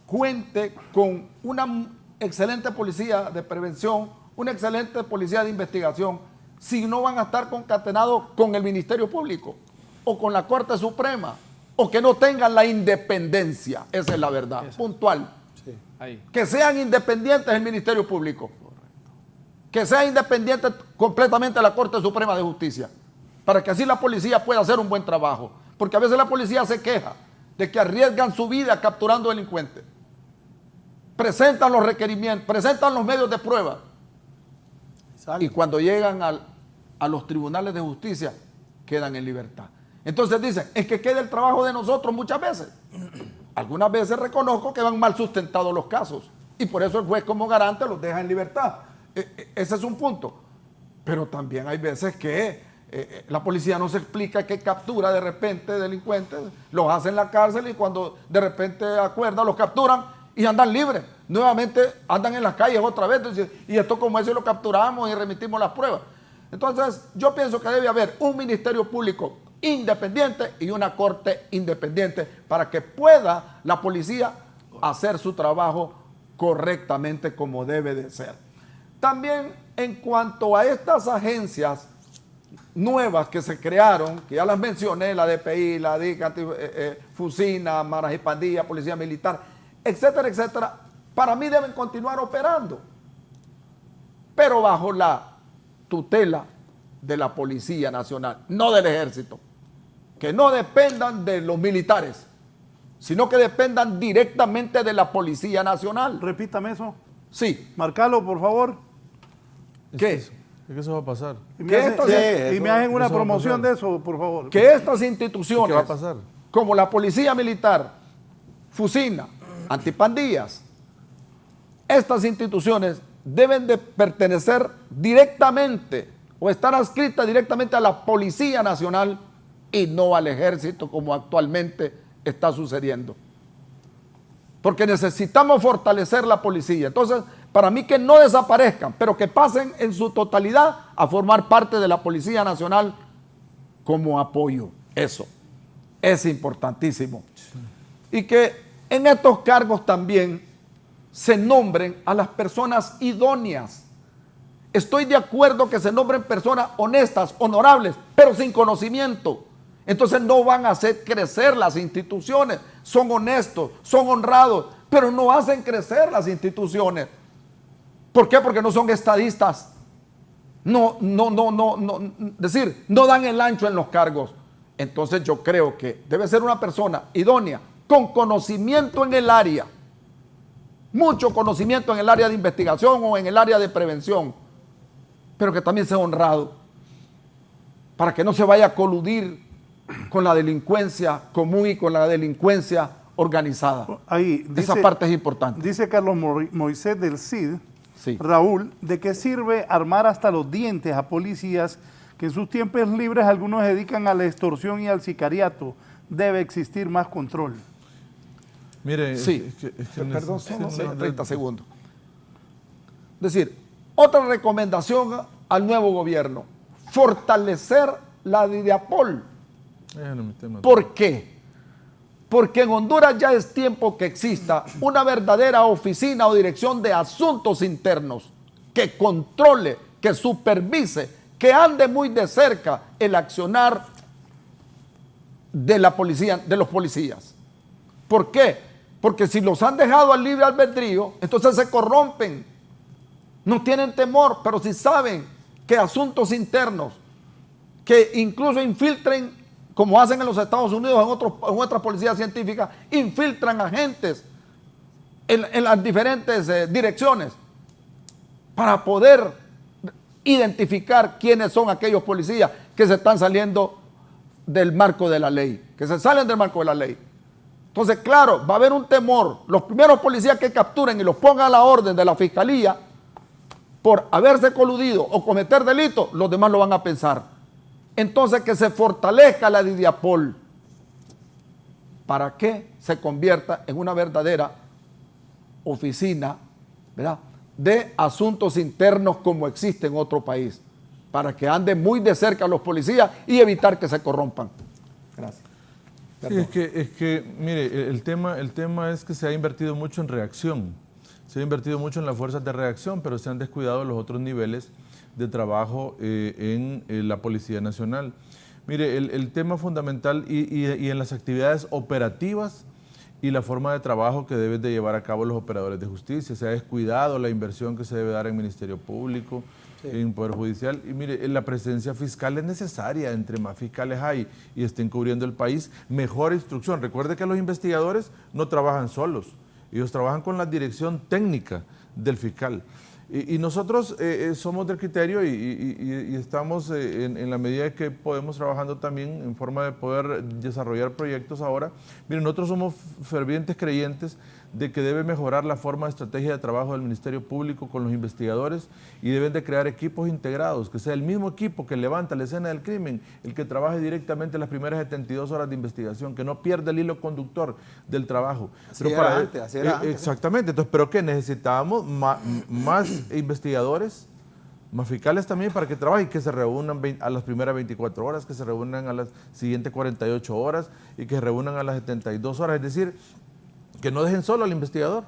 Speaker 5: cuente con una excelente policía de prevención, una excelente policía de investigación, si no van a estar concatenados con el Ministerio Público o con la Corte Suprema, o que no tengan la independencia? Esa es la verdad, puntual.
Speaker 4: Sí, ahí.
Speaker 5: Que sean independientes del Ministerio Público. Correcto. Que sea independiente completamente la Corte Suprema de Justicia, para que así la policía pueda hacer un buen trabajo. Porque a veces la policía se queja de que arriesgan su vida capturando delincuentes. Presentan los requerimientos, presentan los medios de prueba. Y cuando llegan a los tribunales de justicia, quedan en libertad. Entonces dicen, es que queda el trabajo de nosotros muchas veces. Algunas veces reconozco que van mal sustentados los casos y por eso el juez como garante los deja en libertad. Ese es un punto. Pero también hay veces que La policía no se explica que captura de repente delincuentes, los hace en la cárcel y cuando de repente acuerdan, los capturan y andan libres. Nuevamente andan en las calles otra vez. Entonces, y esto como eso lo capturamos y remitimos las pruebas. Entonces yo pienso que debe haber un ministerio público independiente y una corte independiente para que pueda la policía hacer su trabajo correctamente como debe de ser. También en cuanto a estas agencias nuevas que se crearon, que ya las mencioné, la DPI, la DIC, Fusina, Maras y Pandillas, Policía Militar, etcétera, etcétera, para mí deben continuar operando, pero bajo la tutela de la Policía Nacional, no del Ejército, que no dependan de los militares, sino que dependan directamente de la Policía Nacional.
Speaker 3: Repítame eso.
Speaker 5: Sí.
Speaker 3: Marcalo, por favor.
Speaker 5: ¿Qué?
Speaker 6: Es que eso va a pasar.
Speaker 3: Y me hacen una
Speaker 6: eso va a
Speaker 3: promoción
Speaker 6: pasar.
Speaker 3: de eso, por favor.
Speaker 5: Que estas
Speaker 6: ¿Qué
Speaker 5: instituciones,
Speaker 6: va a pasar?
Speaker 5: como la Policía Militar, Fusina, Antipandillas, estas instituciones deben de pertenecer directamente o estar adscritas directamente a la Policía Nacional y no al Ejército como actualmente está sucediendo. Porque necesitamos fortalecer la policía. Entonces, para mí que no desaparezcan, pero que pasen en su totalidad a formar parte de la Policía Nacional como apoyo. Eso es importantísimo. Y que en estos cargos también se nombren a las personas idóneas. Estoy de acuerdo que se nombren personas honestas, honorables, pero sin conocimiento. Entonces no van a hacer crecer las instituciones. Son honestos, son honrados, pero no hacen crecer las instituciones. ¿Por qué? Porque no son estadistas. No dan el ancho en los cargos. Entonces yo creo que debe ser una persona idónea, con conocimiento en el área, mucho conocimiento en el área de investigación o en el área de prevención, pero que también sea honrado, para que no se vaya a coludir con la delincuencia común y con la delincuencia organizada.
Speaker 3: Ahí,
Speaker 5: esa parte es importante.
Speaker 3: Dice Carlos Moisés del CID,
Speaker 5: sí.
Speaker 3: Raúl, ¿de qué sirve armar hasta los dientes a policías que en sus tiempos libres algunos se dedican a la extorsión y al sicariato? Debe existir más control.
Speaker 6: Mire,
Speaker 5: sí, perdón,
Speaker 6: solo
Speaker 5: 30 segundos. Es decir, otra recomendación al nuevo gobierno, fortalecer la DIDAPOL. ¿Por qué? Porque en Honduras ya es tiempo que exista una verdadera oficina o dirección de asuntos internos que controle, que supervise, que ande muy de cerca el accionar de la policía, de los policías. ¿Por qué? Porque si los han dejado al libre albedrío, entonces se corrompen. No tienen temor, pero si saben que asuntos internos, que incluso infiltren, como hacen en los Estados Unidos, en otras policías científicas, infiltran agentes en las diferentes direcciones para poder identificar quiénes son aquellos policías que se están saliendo del marco de la ley, que se salen del marco de la ley. Entonces, claro, va a haber un temor. Los primeros policías que capturen y los pongan a la orden de la fiscalía por haberse coludido o cometer delitos, los demás lo van a pensar. Entonces, que se fortalezca la DIDAPOL para que se convierta en una verdadera oficina, ¿verdad?, de asuntos internos como existe en otro país, para que anden muy de cerca los policías y evitar que se corrompan. Gracias.
Speaker 6: Sí, es que, mire, el tema es que se ha invertido mucho en reacción, se ha invertido mucho en las fuerzas de reacción, pero se han descuidado los otros niveles de trabajo en la Policía Nacional. Mire, el tema fundamental y en las actividades operativas y la forma de trabajo que deben de llevar a cabo los operadores de justicia. Se ha descuidado la inversión que se debe dar en Ministerio Público, sí, en Poder Judicial. Y mire, la presencia fiscal es necesaria. Entre más fiscales hay y estén cubriendo el país, mejor instrucción. Recuerde que los investigadores no trabajan solos. Ellos trabajan con la dirección técnica del fiscal. Y nosotros somos del criterio y estamos en la medida que podemos trabajando también en forma de poder desarrollar proyectos ahora. Miren, nosotros somos fervientes creyentes de que debe mejorar la forma de estrategia de trabajo del Ministerio Público con los investigadores y deben de crear equipos integrados, que sea el mismo equipo que levanta la escena del crimen, el que trabaje directamente las primeras 72 horas de investigación, que no pierda el hilo conductor del trabajo.
Speaker 7: Así era antes.
Speaker 6: Exactamente, entonces, ¿pero qué? Necesitamos más investigadores, más fiscales también para que trabajen, que se reúnan a las primeras 24 horas, que se reúnan a las siguientes 48 horas y que se reúnan a las 72 horas, es decir, que no dejen solo al investigador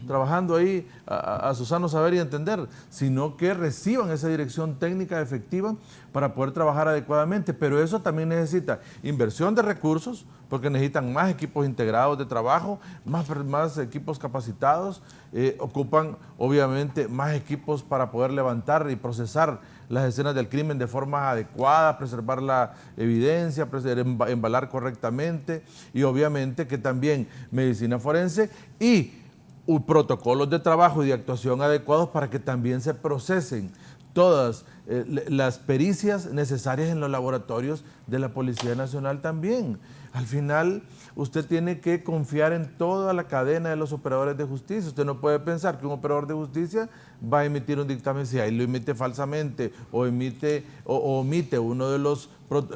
Speaker 6: trabajando ahí a su sano saber y entender, sino que reciban esa dirección técnica efectiva para poder trabajar adecuadamente. Pero eso también necesita inversión de recursos, porque necesitan más equipos integrados de trabajo, más equipos capacitados, ocupan obviamente más equipos para poder levantar y procesar las escenas del crimen de forma adecuada, preservar la evidencia, embalar correctamente y obviamente que también medicina forense y protocolos de trabajo y de actuación adecuados para que también se procesen todas las pericias necesarias en los laboratorios de la Policía Nacional también. Al final, usted tiene que confiar en toda la cadena de los operadores de justicia. Usted no puede pensar que un operador de justicia va a emitir un dictamen si ahí lo emite falsamente o omite uno de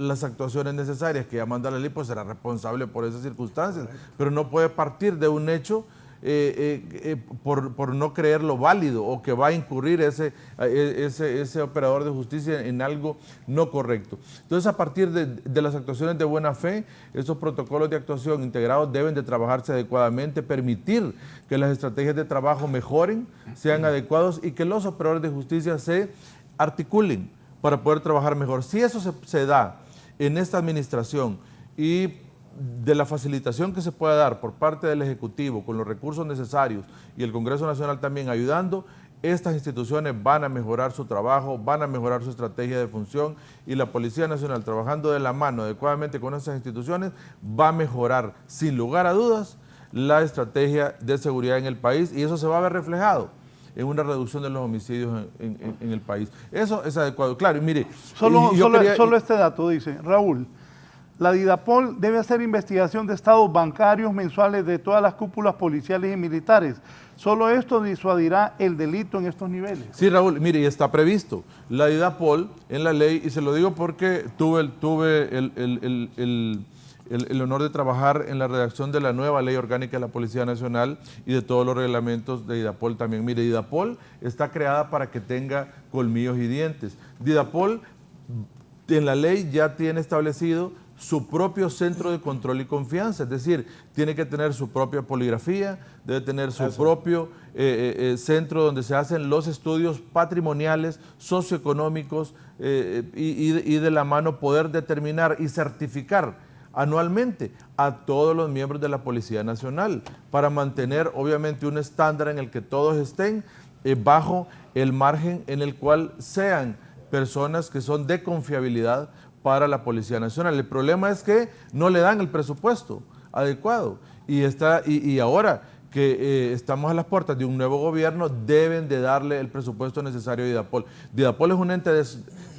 Speaker 6: las actuaciones necesarias que ya manda la ley, pues será responsable por esas circunstancias. Pero no puede partir de un hecho por no creerlo válido o que va a incurrir ese operador de justicia en algo no correcto. Entonces, a partir de las actuaciones de buena fe, esos protocolos de actuación integrados deben de trabajarse adecuadamente, permitir que las estrategias de trabajo mejoren, sean adecuados y que los operadores de justicia se articulen para poder trabajar mejor. Si eso se da en esta administración y de la facilitación que se pueda dar por parte del Ejecutivo con los recursos necesarios y el Congreso Nacional también ayudando, estas instituciones van a mejorar su trabajo, van a mejorar su estrategia de función y la Policía Nacional trabajando de la mano adecuadamente con esas instituciones va a mejorar sin lugar a dudas la estrategia de seguridad en el país y eso se va a ver reflejado en una reducción de los homicidios en el país. Eso es adecuado. Claro, y mire...
Speaker 3: Solo este dato dice, Raúl, la DIDAPOL debe hacer investigación de estados bancarios mensuales de todas las cúpulas policiales y militares. Solo esto disuadirá el delito en estos niveles.
Speaker 6: Sí, Raúl, mire, y está previsto. La DIDAPOL en la ley, y se lo digo porque tuve el honor de trabajar en la redacción de la nueva ley orgánica de la Policía Nacional y de todos los reglamentos de DIDAPOL también. Mire, DIDAPOL está creada para que tenga colmillos y dientes. DIDAPOL en la ley ya tiene establecido su propio centro de control y confianza, es decir, tiene que tener su propia poligrafía, debe tener su propio centro donde se hacen los estudios patrimoniales, socioeconómicos y de la mano poder determinar y certificar anualmente a todos los miembros de la Policía Nacional para mantener obviamente un estándar en el que todos estén bajo el margen en el cual sean personas que son de confiabilidad para la Policía Nacional. El problema es que no le dan el presupuesto adecuado y ahora que estamos a las puertas de un nuevo gobierno, deben de darle el presupuesto necesario a DIDAPOL. DIDAPOL es un ente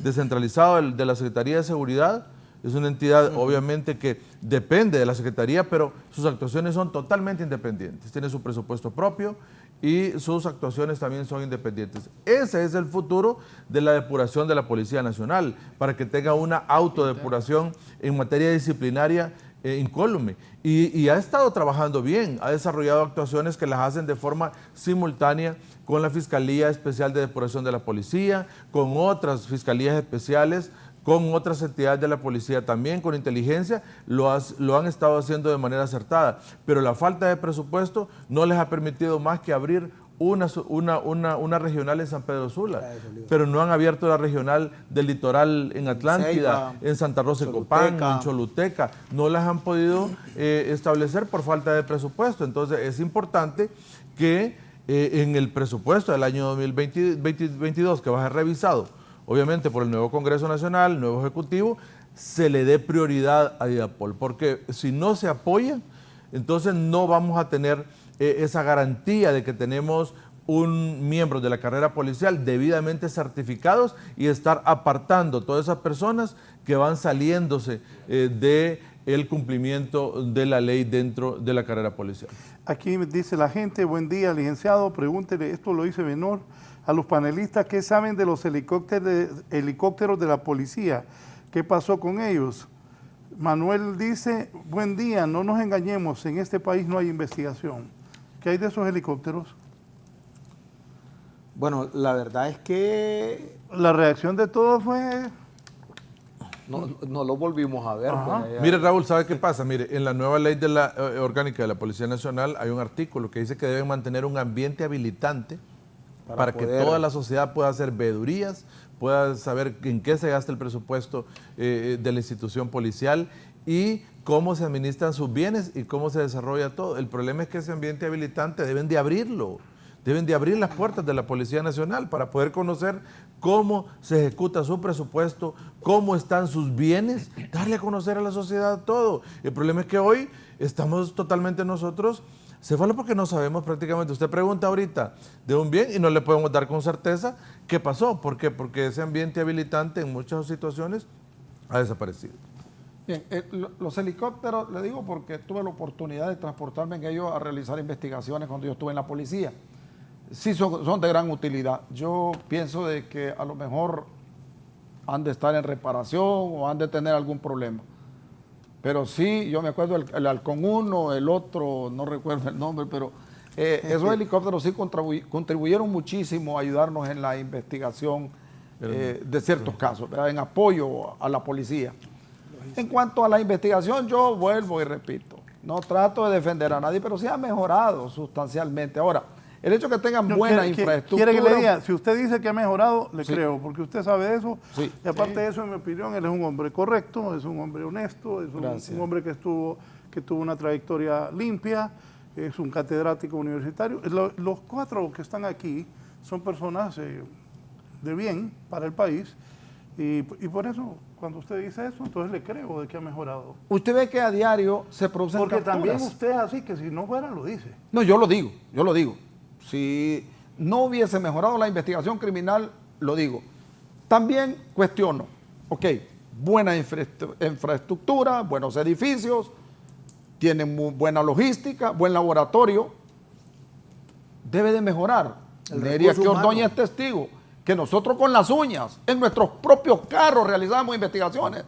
Speaker 6: descentralizado de la Secretaría de Seguridad, es una entidad obviamente que depende de la Secretaría, pero sus actuaciones son totalmente independientes, tiene su presupuesto propio y sus actuaciones también son independientes. Ese es el futuro de la depuración de la Policía Nacional, para que tenga una autodepuración en materia disciplinaria incólume. Y ha estado trabajando bien, ha desarrollado actuaciones que las hacen de forma simultánea con la Fiscalía Especial de Depuración de la Policía, con otras fiscalías especiales, con otras entidades de la policía también, con inteligencia, lo han estado haciendo de manera acertada. Pero la falta de presupuesto no les ha permitido más que abrir una regional en San Pedro Sula, pero no han abierto la regional del litoral en Atlántida, en Santa Rosa de Copán, en Choluteca. No las han podido establecer por falta de presupuesto. Entonces es importante que en el presupuesto del año 2022, que va a ser revisado obviamente por el nuevo Congreso Nacional, el nuevo Ejecutivo, se le dé prioridad a DIDAPOL, porque si no se apoya, entonces no vamos a tener esa garantía de que tenemos miembros de la carrera policial debidamente certificados y estar apartando todas esas personas que van saliéndose del cumplimiento de la ley dentro de la carrera policial.
Speaker 3: Aquí dice la gente, buen día, licenciado, pregúntele, esto lo dice Menor, a los panelistas, ¿qué saben de los helicópteros de la policía? ¿Qué pasó con ellos? Manuel dice, buen día, no nos engañemos, en este país no hay investigación. ¿Qué hay de esos helicópteros?
Speaker 7: Bueno, la verdad es que
Speaker 3: La reacción de todos fue...
Speaker 5: No lo volvimos a ver. Pues,
Speaker 6: Mire, Raúl, ¿sabe qué pasa? Mire, en la nueva ley de la orgánica de la Policía Nacional hay un artículo que dice que deben mantener un ambiente habilitante para que toda la sociedad pueda hacer veedurías, pueda saber en qué se gasta el presupuesto de la institución policial y cómo se administran sus bienes y cómo se desarrolla todo. El problema es que ese ambiente habilitante deben de abrirlo. Deben de abrir las puertas de la Policía Nacional para poder conocer cómo se ejecuta su presupuesto, cómo están sus bienes, darle a conocer a la sociedad todo. El problema es que hoy estamos totalmente nosotros cefalos porque no sabemos prácticamente. Usted pregunta ahorita de un bien y no le podemos dar con certeza qué pasó. ¿Por qué? Porque ese ambiente habilitante en muchas situaciones ha desaparecido.
Speaker 5: Bien, los helicópteros, le digo porque tuve la oportunidad de transportarme en ellos a realizar investigaciones cuando yo estuve en la policía. Sí son de gran utilidad. Yo pienso de que a lo mejor han de estar en reparación o han de tener algún problema. Pero sí, yo me acuerdo el Halcón 1, el otro, no recuerdo el nombre, pero esos helicópteros sí contribuyeron muchísimo a ayudarnos en la investigación de ciertos casos, ¿verdad? En apoyo a la policía. En cuanto a la investigación, yo vuelvo y repito, no trato de defender a nadie, pero sí ha mejorado sustancialmente. Ahora, el hecho de que tengan buena infraestructura...
Speaker 3: ¿Quiere que le diga? Si usted dice que ha mejorado, le creo, porque usted sabe de eso. Sí. Y aparte de eso, en mi opinión, él es un hombre correcto, es un hombre honesto, es un hombre que tuvo una trayectoria limpia, es un catedrático universitario. Los cuatro que están aquí son personas de bien para el país y por eso, cuando usted dice eso, entonces le creo de que ha mejorado.
Speaker 5: Usted ve que a diario se producen
Speaker 3: porque
Speaker 5: capturas.
Speaker 3: También usted es así, que si no fuera, lo dice.
Speaker 5: No, yo lo digo. Si no hubiese mejorado la investigación criminal, lo digo. También cuestiono, ok, buena infraestructura, buenos edificios, tienen muy buena logística, buen laboratorio, debe de mejorar. Neria que Ordóñez es testigo, que nosotros con las uñas, en nuestros propios carros realizamos investigaciones,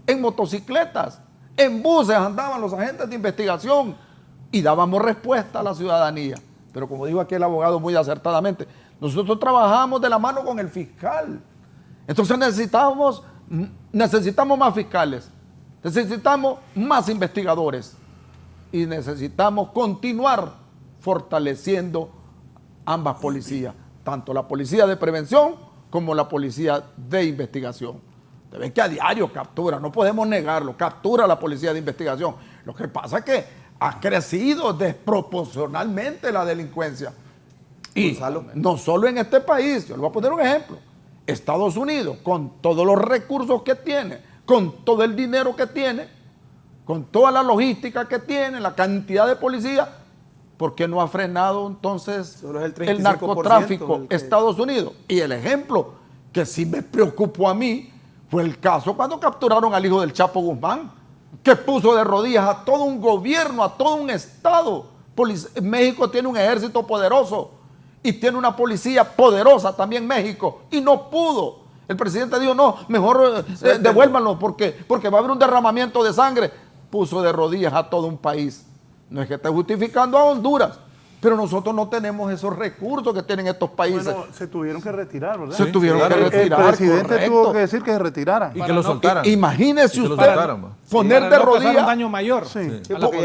Speaker 5: en motocicletas, en buses andaban los agentes de investigación y dábamos respuesta a la ciudadanía. Pero como dijo aquí el abogado muy acertadamente, nosotros trabajamos de la mano con el fiscal. Entonces necesitamos más fiscales, necesitamos más investigadores y necesitamos continuar fortaleciendo ambas policías, tanto la policía de prevención como la policía de investigación. Ustedes ven que a diario captura, no podemos negarlo, captura la policía de investigación. Lo que pasa es que ha crecido desproporcionalmente la delincuencia. Y no solo en este país, yo le voy a poner un ejemplo. Estados Unidos, con todos los recursos que tiene, con todo el dinero que tiene, con toda la logística que tiene, la cantidad de policía, ¿por qué no ha frenado entonces el narcotráfico Estados Unidos? Y el ejemplo que sí me preocupó a mí fue el caso cuando capturaron al hijo del Chapo Guzmán, que puso de rodillas a todo un gobierno, a todo un estado. México tiene un ejército poderoso y tiene una policía poderosa también México, y no pudo. El presidente dijo, no, mejor devuélvanlo porque va a haber un derramamiento de sangre. Puso de rodillas a todo un país. No es que esté justificando a Honduras, pero nosotros no tenemos esos recursos que tienen estos países.
Speaker 3: Bueno, se tuvieron que retirar, ¿verdad?
Speaker 5: Se tuvieron que retirar.
Speaker 3: El presidente tuvo que decir que se retiraran.
Speaker 6: Y que lo soltaran.
Speaker 5: Imagínese usted poner de rodillas
Speaker 4: un daño mayor.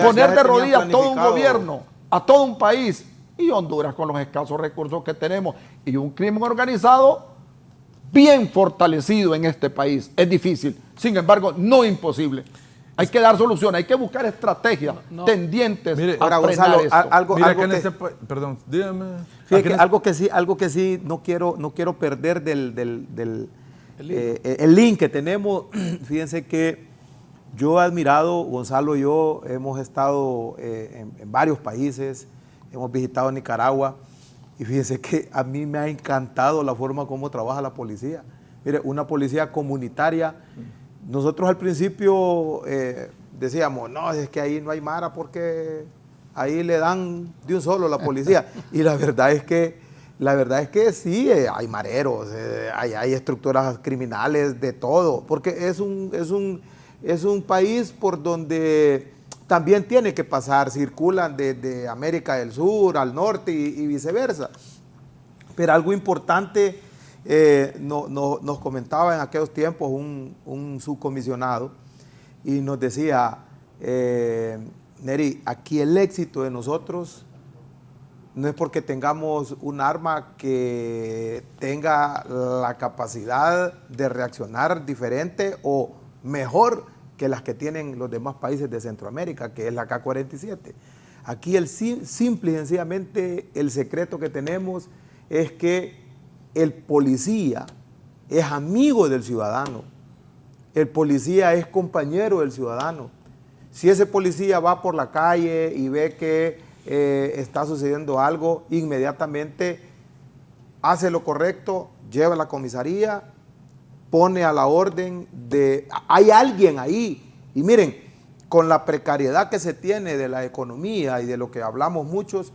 Speaker 5: Poner de rodillas a todo un gobierno, a todo un país, y Honduras con los escasos recursos que tenemos, y un crimen organizado bien fortalecido en este país. Es difícil, sin embargo, no imposible. Hay que dar soluciones, hay que buscar estrategias tendientes
Speaker 7: a frenar esto.
Speaker 6: Perdón, dígame.
Speaker 7: Fíjate, algo que sí no quiero perder el link que tenemos. Fíjense que yo he admirado, Gonzalo y yo hemos estado en varios países, hemos visitado Nicaragua Y fíjense que a mí me ha encantado la forma como trabaja la policía. Mire, una policía comunitaria. Nosotros al principio decíamos, no, es que ahí no hay mara porque ahí le dan de un solo la policía. Y la verdad es que sí, hay mareros, hay estructuras criminales, de todo, porque es un país por donde también tiene que pasar, circulan de América del Sur al norte y viceversa. Pero algo importante, nos comentaba en aquellos tiempos un subcomisionado y nos decía, Neri, aquí el éxito de nosotros no es porque tengamos un arma que tenga la capacidad de reaccionar diferente o mejor que las que tienen los demás países de Centroamérica, que es la K-47. Aquí simple y sencillamente el secreto que tenemos es que el policía es amigo del ciudadano, el policía es compañero del ciudadano. Si ese policía va por la calle y ve que está sucediendo algo, inmediatamente hace lo correcto, lleva a la comisaría, pone a la orden de... Hay alguien ahí. Y miren, con la precariedad que se tiene de la economía y de lo que hablamos muchos,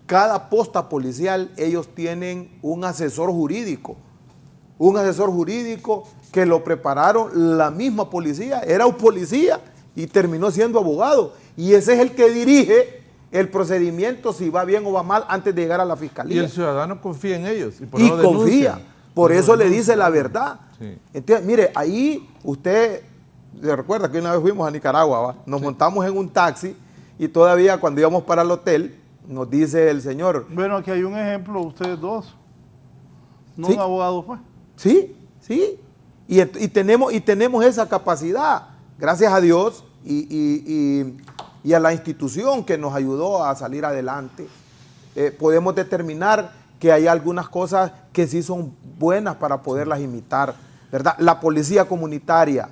Speaker 7: cada posta policial ellos tienen un asesor jurídico que lo prepararon la misma policía, era un policía y terminó siendo abogado. Y ese es el que dirige el procedimiento, si va bien o va mal, antes de llegar a la fiscalía.
Speaker 6: Y el ciudadano confía en ellos.
Speaker 7: Y confía, por eso le dice la verdad. Sí. Entonces, mire, ahí usted, se recuerda que una vez fuimos a Nicaragua, ¿va? Nos montamos en un taxi y todavía cuando íbamos para el hotel, nos dice el señor.
Speaker 3: Bueno, aquí hay un ejemplo, ustedes dos. No un abogado, pues.
Speaker 7: Sí. Y tenemos esa capacidad, gracias a Dios y a la institución que nos ayudó a salir adelante. Podemos determinar que hay algunas cosas que sí son buenas para poderlas imitar, ¿verdad? La policía comunitaria,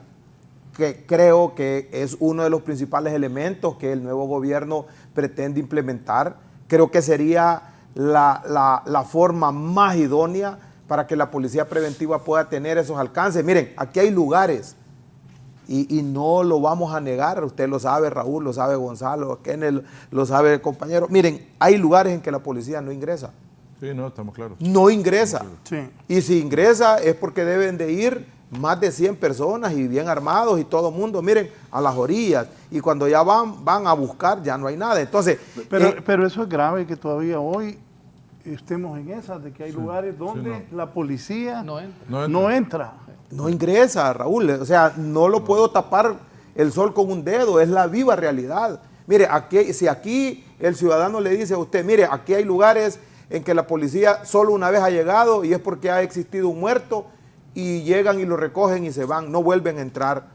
Speaker 7: que creo que es uno de los principales elementos que el nuevo gobierno pretende implementar, creo que sería la forma más idónea para que la policía preventiva pueda tener esos alcances. Miren, aquí hay lugares, y no lo vamos a negar, usted lo sabe, Raúl, lo sabe Gonzalo, Kenneth, lo sabe el compañero. Miren, hay lugares en que la policía no ingresa.
Speaker 6: Sí, no, estamos claros.
Speaker 7: No ingresa.
Speaker 3: Sí.
Speaker 7: Y si ingresa es porque deben de ir más de 100 personas y bien armados y todo el mundo, miren, a las orillas. Y cuando ya van a buscar, ya no hay nada. Entonces,
Speaker 3: pero eso es grave que todavía hoy estemos en esas, de que hay lugares donde la policía no entra.
Speaker 7: No ingresa, Raúl. O sea, no lo puedo tapar el sol con un dedo, es la viva realidad. Mire, si aquí el ciudadano le dice a usted, mire, aquí hay lugares en que la policía solo una vez ha llegado y es porque ha existido un muerto y llegan y lo recogen y se van, no vuelven a entrar.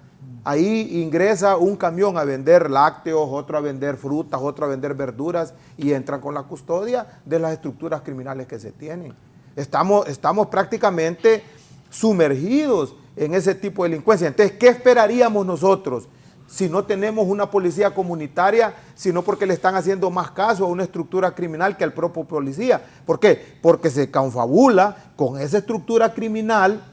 Speaker 7: Ahí ingresa un camión a vender lácteos, otro a vender frutas, otro a vender verduras y entran con la custodia de las estructuras criminales que se tienen. Estamos prácticamente sumergidos en ese tipo de delincuencia. Entonces, ¿qué esperaríamos nosotros si no tenemos una policía comunitaria, sino porque le están haciendo más caso a una estructura criminal que al propio policía? ¿Por qué? Porque se confabula con esa estructura criminal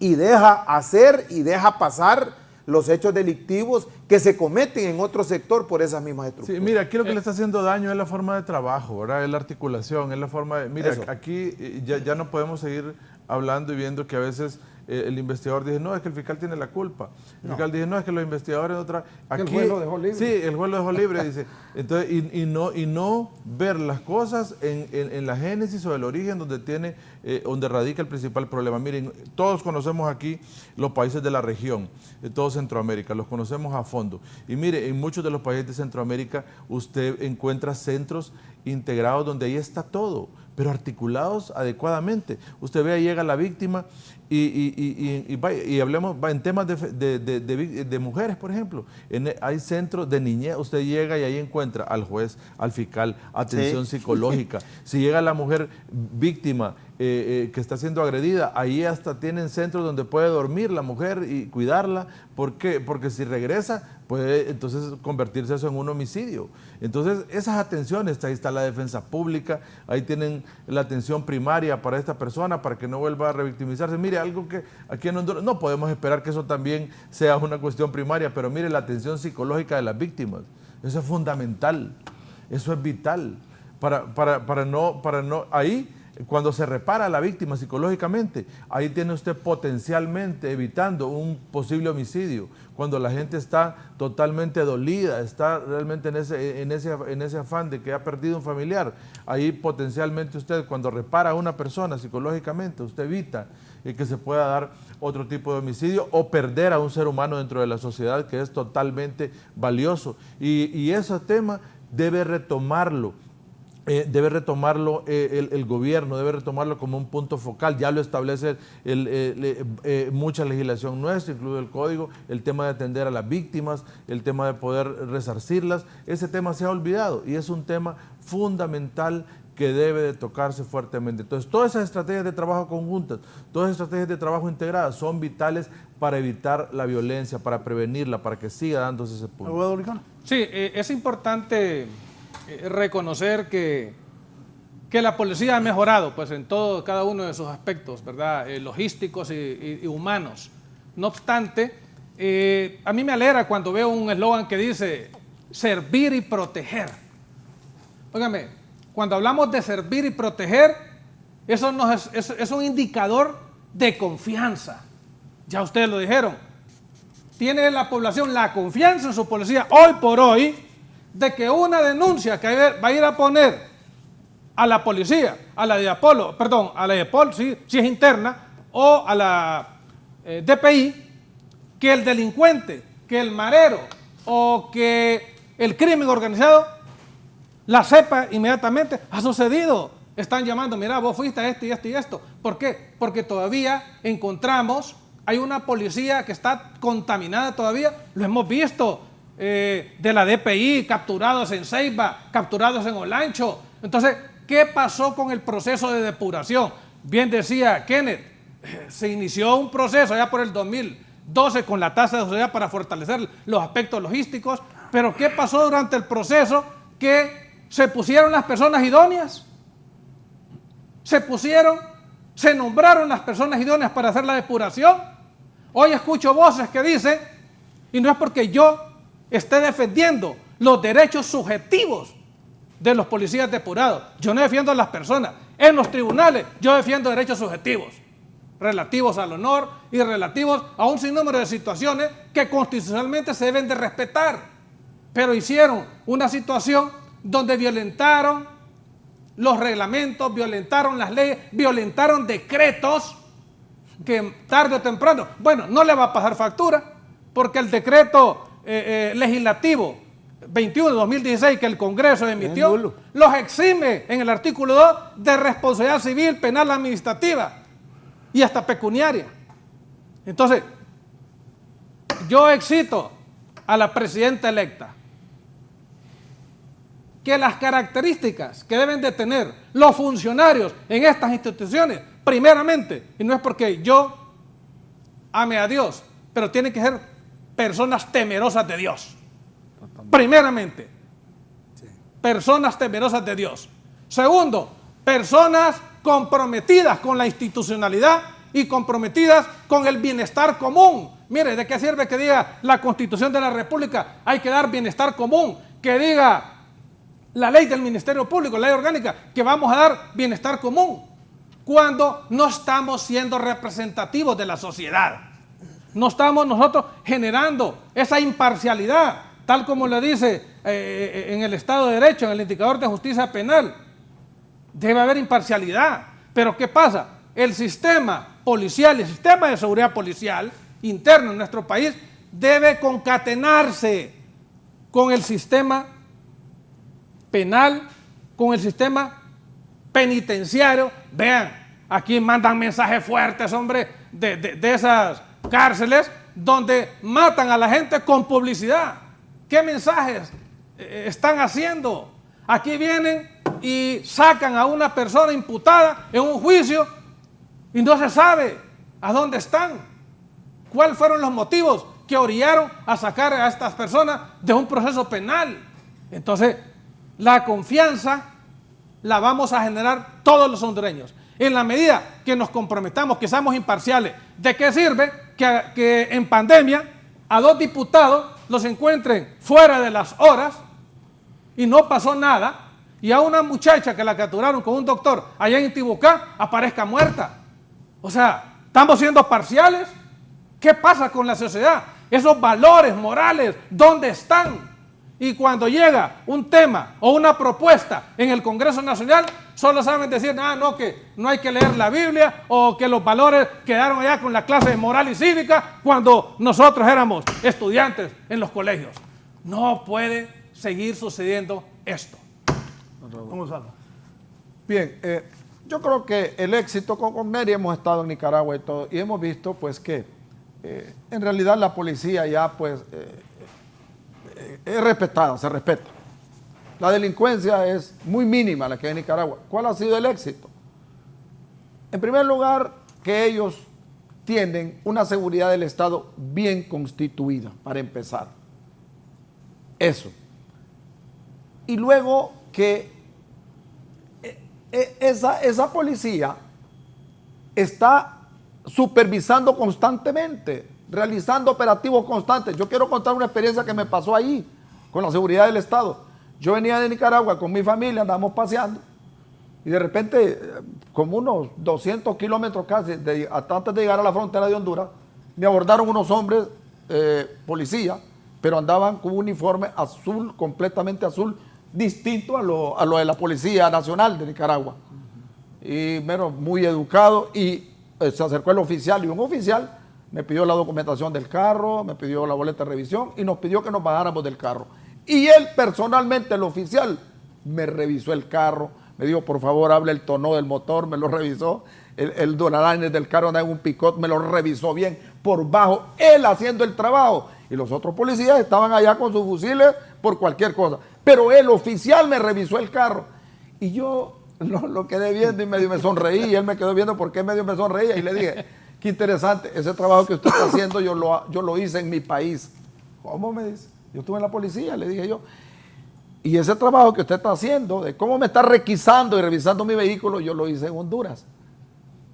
Speaker 7: y deja hacer y deja pasar los hechos delictivos que se cometen en otro sector por esas mismas estructuras.
Speaker 6: Sí, mira, aquí lo que le está haciendo daño es la forma de trabajo, ¿verdad? Es la articulación, es la forma de... Mira, aquí ya no podemos seguir hablando y viendo que a veces el investigador dice, no, es que el fiscal tiene la culpa. El fiscal dice, no, es que los investigadores aquí, el juez lo dejó libre. Sí, el juez lo dejó libre, dice. Entonces, y no ver las cosas en la génesis o el origen donde radica el principal problema. Miren, todos conocemos aquí los países de la región, de todo Centroamérica, los conocemos a fondo. Y mire, en muchos de los países de Centroamérica usted encuentra centros integrados donde ahí está todo, pero articulados adecuadamente. Usted ve, ahí llega la víctima y hablemos en temas de mujeres, por ejemplo. Hay centros de niñez, usted llega y ahí encuentra al juez, al fiscal, atención psicológica. Si llega la mujer víctima que está siendo agredida, ahí hasta tienen centros donde puede dormir la mujer y cuidarla. ¿Por qué? Porque si regresa puede entonces convertirse eso en un homicidio. Entonces esas atenciones, ahí está la defensa pública, ahí tienen la atención primaria para esta persona para que no vuelva a revictimizarse. Mire, algo que aquí en Honduras no podemos esperar que eso también sea una cuestión primaria, pero mire, la atención psicológica de las víctimas, eso es fundamental, eso es vital para no ahí. Cuando se repara a la víctima psicológicamente, ahí tiene usted potencialmente evitando un posible homicidio. Cuando la gente está totalmente dolida, está realmente en ese afán de que ha perdido un familiar, ahí potencialmente usted, cuando repara a una persona psicológicamente, usted evita que se pueda dar otro tipo de homicidio o perder a un ser humano dentro de la sociedad que es totalmente valioso. Y ese tema debe retomarlo. El gobierno, debe retomarlo como un punto focal. Ya lo establece mucha legislación nuestra, incluido el código, el tema de atender a las víctimas, el tema de poder resarcirlas. Ese tema se ha olvidado y es un tema fundamental que debe de tocarse fuertemente. Entonces, todas esas estrategias de trabajo conjuntas, todas esas estrategias de trabajo integradas son vitales para evitar la violencia, para prevenirla, para que siga dándose ese punto.
Speaker 4: Sí, es importante reconocer que la policía ha mejorado pues en cada uno de sus aspectos, ¿verdad? Logísticos y humanos. No obstante, a mí me alegra cuando veo un eslogan que dice servir y proteger. Óigame, cuando hablamos de servir y proteger, eso es un indicador de confianza. Ya ustedes lo dijeron. Tiene la población la confianza en su policía hoy por hoy, de que una denuncia que va a ir a poner a la policía, a la DEPOL, si es interna, o a la DPI, que el delincuente, que el marero o que el crimen organizado la sepa inmediatamente, ha sucedido. Están llamando, mira, vos fuiste a esto y esto y esto. ¿Por qué? Porque todavía hay una policía que está contaminada todavía, lo hemos visto. De la DPI, capturados en Ceiba, capturados en Olancho. Entonces, ¿qué pasó con el proceso de depuración? Bien decía Kenneth, se inició un proceso ya por el 2012 con la tasa de sociedad para fortalecer los aspectos logísticos, pero ¿qué pasó durante el proceso? Que se pusieron las personas idóneas, se nombraron las personas idóneas para hacer la depuración. Hoy escucho voces que dicen, y no es porque yo esté defendiendo los derechos subjetivos de los policías depurados. Yo no defiendo a las personas. En los tribunales yo defiendo derechos subjetivos relativos al honor y relativos a un sinnúmero de situaciones que constitucionalmente se deben de respetar. Pero hicieron una situación donde violentaron los reglamentos, violentaron las leyes, violentaron decretos que tarde o temprano, bueno, no le va a pasar factura porque el decreto legislativo 21 de 2016 que el Congreso emitió, los exime en el artículo 2 de responsabilidad civil, penal, administrativa y hasta pecuniaria. Entonces, yo excito a la presidenta electa que las características que deben de tener los funcionarios en estas instituciones, primeramente, y no es porque yo ame a Dios, pero tienen que ser personas temerosas de Dios. Primeramente, personas temerosas de Dios. Segundo, personas comprometidas con la institucionalidad y comprometidas con el bienestar común. Mire, ¿de qué sirve que diga la Constitución de la República? Hay que dar bienestar común. Que diga la ley del Ministerio Público, la ley orgánica, que vamos a dar bienestar común, cuando no estamos siendo representativos de la sociedad. No estamos nosotros generando esa imparcialidad, tal como le dice en el Estado de Derecho, en el indicador de justicia penal. Debe haber imparcialidad. Pero ¿qué pasa? El sistema policial, el sistema de seguridad policial interno en nuestro país debe concatenarse con el sistema penal, con el sistema penitenciario. Vean, aquí mandan mensajes fuertes, hombre, de esas cárceles donde matan a la gente con publicidad. ¿Qué mensajes están haciendo? Aquí vienen y sacan a una persona imputada en un juicio y no se sabe a dónde están. ¿Cuáles fueron los motivos que orillaron a sacar a estas personas de un proceso penal? Entonces, la confianza la vamos a generar todos los hondureños. En la medida que nos comprometamos, que seamos imparciales, ¿de qué sirve que en pandemia a 2 diputados los encuentren fuera de las horas y no pasó nada, y a una muchacha que la capturaron con un doctor allá en Intibucá aparezca muerta? O sea, ¿estamos siendo parciales? ¿Qué pasa con la sociedad? Esos valores morales, ¿dónde están? Y cuando llega un tema o una propuesta en el Congreso Nacional, solo saben decir, no, que no hay que leer la Biblia, o que los valores quedaron allá con la clase de moral y cívica cuando nosotros éramos estudiantes en los colegios. No puede seguir sucediendo esto.
Speaker 3: Vamos a ver.
Speaker 5: Bien, yo creo que el éxito con Neri, hemos estado en Nicaragua y todo, y hemos visto pues que en realidad la policía ya pues es respetada, se respeta. La delincuencia es muy mínima la que hay en Nicaragua. ¿Cuál ha sido el éxito? En primer lugar, que ellos tienen una seguridad del Estado bien constituida, para empezar. Eso. Y luego que esa policía está supervisando constantemente, realizando operativos constantes. Yo quiero contar una experiencia que me pasó ahí con la seguridad del Estado. Yo venía de Nicaragua con mi familia, andábamos paseando, y de repente, como unos 200 kilómetros casi, antes de llegar a la frontera de Honduras, me abordaron unos hombres, policía, pero andaban con un uniforme azul, completamente azul, distinto a lo de la Policía Nacional de Nicaragua. Y muy educado, y se acercó el oficial, y un oficial me pidió la documentación del carro, me pidió la boleta de revisión y nos pidió que nos bajáramos del carro. Y él personalmente, el oficial, me revisó el carro, me dijo, por favor, hable el tono del motor, me lo revisó, el duralines del carro andaba en un picot, me lo revisó bien por bajo, él haciendo el trabajo. Y los otros policías estaban allá con sus fusiles por cualquier cosa. Pero el oficial me revisó el carro. Y yo lo quedé viendo y medio me sonreí, y él me quedó viendo por qué medio me sonreía, y le dije, qué interesante, ese trabajo que usted está haciendo yo lo hice en mi país. ¿Cómo? Me dice. Yo estuve en la policía, le dije yo. Y ese trabajo que usted está haciendo, de cómo me está requisando y revisando mi vehículo, yo lo hice en Honduras.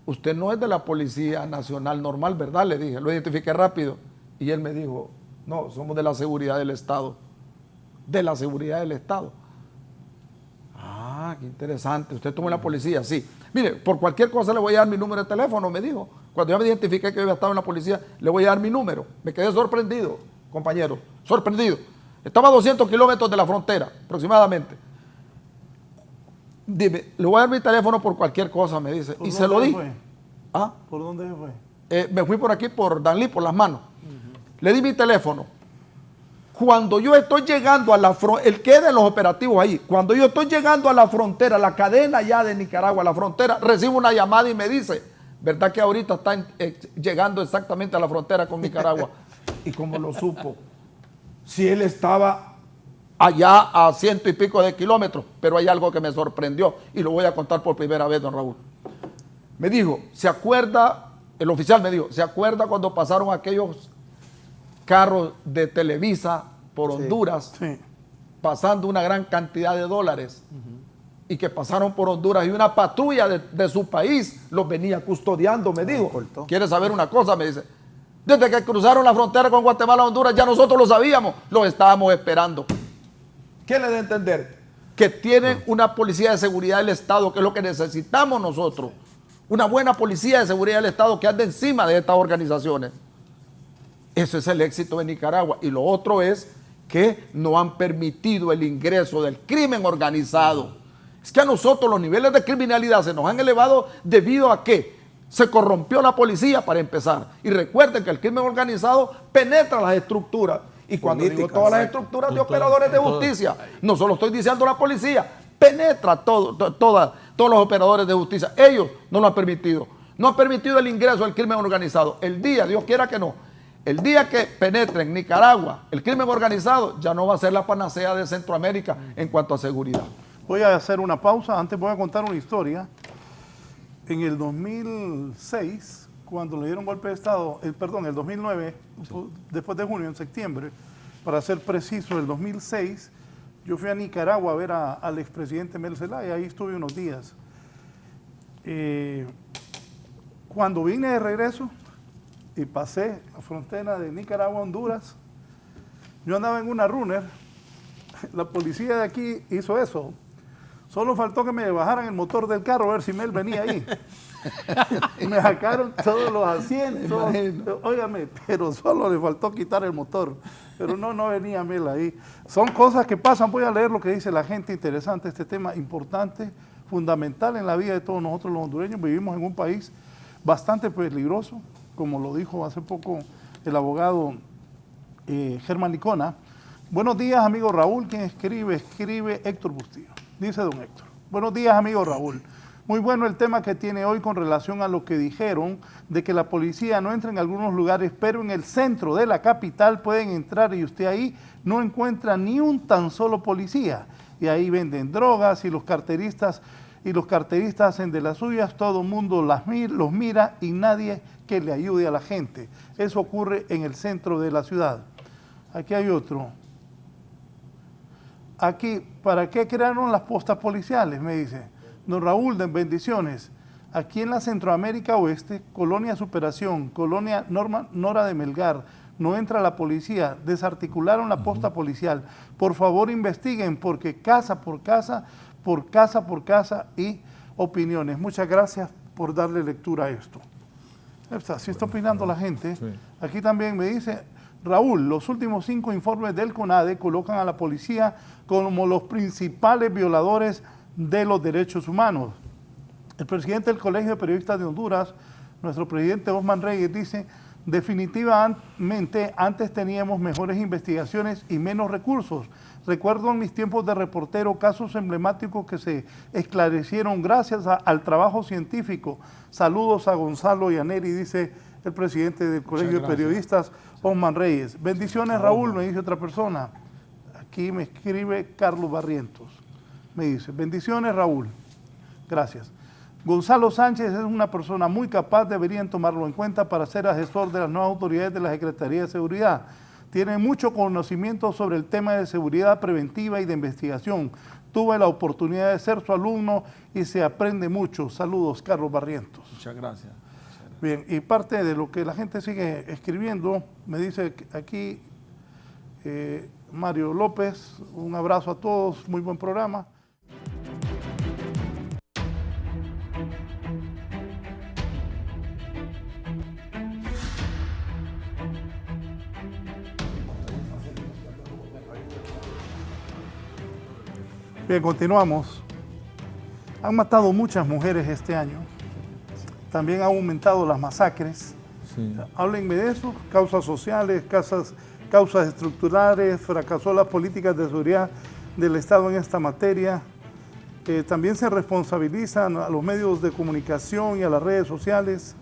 Speaker 5: Usted no es de la Policía Nacional normal, ¿verdad? Le dije, lo identifiqué rápido. Y él me dijo, no, somos de la seguridad del Estado. De la seguridad del Estado. Ah, qué interesante. ¿Usted estuvo en la policía? Sí. Mire, por cualquier cosa le voy a dar mi número de teléfono, me dijo. Cuando yo me identifiqué que yo había estado en la policía, le voy a dar mi número. Me quedé sorprendido, compañero, sorprendido. Estaba a 200 kilómetros de la frontera, aproximadamente. Dime, le voy a dar mi teléfono por cualquier cosa, me dice. Y se lo di. ¿Ah?
Speaker 3: ¿Por dónde se fue?
Speaker 5: Me fui por aquí, por Danlí, por las manos. Le di mi teléfono. Cuando yo estoy llegando a la frontera, él queda en los operativos ahí. Cuando yo estoy llegando a la frontera, la cadena ya de Nicaragua, la frontera, recibo una llamada y me dice, ¿verdad que ahorita están llegando exactamente a la frontera con Nicaragua? ¿Y cómo lo supo? Si él estaba allá a 100 y pico de kilómetros, pero hay algo que me sorprendió y lo voy a contar por primera vez, don Raúl. Me dijo, ¿se acuerda? El oficial me dijo, ¿se acuerda cuando pasaron aquellos carros de Televisa por Honduras, pasando una gran cantidad de dólares, y que pasaron por Honduras y una patrulla de su país los venía custodiando? Me dijo, ¿quiere saber una cosa? Me dice, desde que cruzaron la frontera con Guatemala a Honduras, ya nosotros lo sabíamos, lo estábamos esperando. ¿Qué le da a entender? Que tienen una policía de seguridad del Estado, que es lo que necesitamos nosotros. Una buena policía de seguridad del Estado que ande encima de estas organizaciones. Ese es el éxito de Nicaragua. Y lo otro es que no han permitido el ingreso del crimen organizado. Es que a nosotros los niveles de criminalidad se nos han elevado debido a que se corrompió la policía, para empezar. Y recuerden que el crimen organizado penetra las estructuras. Y cuando digo todas las estructuras de operadores de justicia, no solo estoy diciendo la policía, penetra todos los operadores de justicia. Ellos no lo han permitido. No han permitido el ingreso del crimen organizado. El día, Dios quiera que no, el día que penetre en Nicaragua el crimen organizado, ya no va a ser la panacea de Centroamérica en cuanto a seguridad.
Speaker 3: Voy a hacer una pausa, antes voy a contar una historia. En el 2006, cuando le dieron golpe de Estado, el 2009, después de junio, en septiembre, para ser preciso, el 2006, yo fui a Nicaragua a ver al expresidente Mel Zelaya, ahí estuve unos días. Cuando vine de regreso y pasé la frontera de Nicaragua a Honduras, yo andaba en una runner, la policía de aquí hizo eso. Solo faltó que me bajaran el motor del carro a ver si Mel venía ahí. Me sacaron todos los asientos. Óigame, pero solo le faltó quitar el motor. Pero no venía Mel ahí. Son cosas que pasan. Voy a leer lo que dice la gente. Interesante este tema, importante, fundamental en la vida de todos nosotros los hondureños. Vivimos en un país bastante peligroso, como lo dijo hace poco el abogado Germán Licona. Buenos días, amigo Raúl. Quien escribe Héctor Bustillo. Dice don Héctor. Buenos días, amigo Raúl. Muy bueno el tema que tiene hoy con relación a lo que dijeron de que la policía no entra en algunos lugares, pero en el centro de la capital pueden entrar y usted ahí no encuentra ni un tan solo policía. Y ahí venden drogas y los carteristas hacen de las suyas, todo el mundo los mira y nadie que le ayude a la gente. Eso ocurre en el centro de la ciudad. Aquí hay otro. Aquí, ¿para qué crearon las postas policiales? Me dice. Don Raúl, de bendiciones. Aquí en la Centroamérica Oeste, Colonia Superación, Colonia Nora de Melgar, no entra la policía, desarticularon la posta policial. Por favor, investiguen, porque casa por casa y opiniones. Muchas gracias por darle lectura a esto. Así está opinando la gente. Sí. Aquí también me dice, Raúl, los últimos 5 informes del CONADE colocan a la policía como los principales violadores de los derechos humanos. El presidente del Colegio de Periodistas de Honduras, nuestro presidente Osman Reyes, dice, definitivamente antes teníamos mejores investigaciones y menos recursos. Recuerdo en mis tiempos de reportero casos emblemáticos que se esclarecieron gracias al trabajo científico. Saludos a Gonzalo y a Neri, dice el presidente del Colegio de Periodistas, Osman Reyes. Bendiciones, Raúl, me dice otra persona. Aquí me escribe Carlos Barrientos. Me dice, bendiciones, Raúl. Gracias. Gonzalo Sánchez es una persona muy capaz, deberían tomarlo en cuenta para ser asesor de las nuevas autoridades de la Secretaría de Seguridad. Tiene mucho conocimiento sobre el tema de seguridad preventiva y de investigación. Tuve la oportunidad de ser su alumno y se aprende mucho. Saludos, Carlos Barrientos.
Speaker 5: Muchas gracias.
Speaker 3: Bien, y parte de lo que la gente sigue escribiendo, me dice aquí Mario López, un abrazo a todos, muy buen programa. Bien, continuamos. Han matado muchas mujeres este año. También han aumentado las masacres. Sí. Háblenme de eso, causas sociales, causas estructurales, fracasó las políticas de seguridad del Estado en esta materia. También se responsabilizan a los medios de comunicación y a las redes sociales.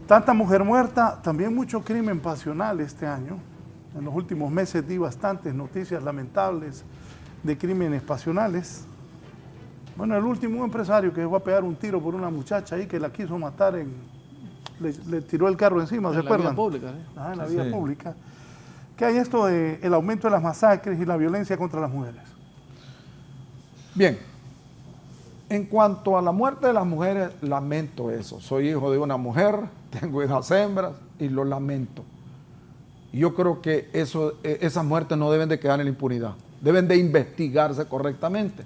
Speaker 3: Tanta mujer muerta, también mucho crimen pasional este año. En los últimos meses di bastantes noticias lamentables de crímenes pasionales. Bueno, el último empresario que fue a pegar un tiro por una muchacha ahí que la quiso matar, le tiró el carro encima, ¿se acuerdan? En la vía pública. En la vía pública. ¿Qué hay esto del aumento de las masacres y la violencia contra las mujeres?
Speaker 5: Bien, en cuanto a la muerte de las mujeres, lamento eso. Soy hijo de una mujer, tengo hijas hembras y lo lamento. Yo creo que esas muertes no deben de quedar en la impunidad. Deben de investigarse correctamente.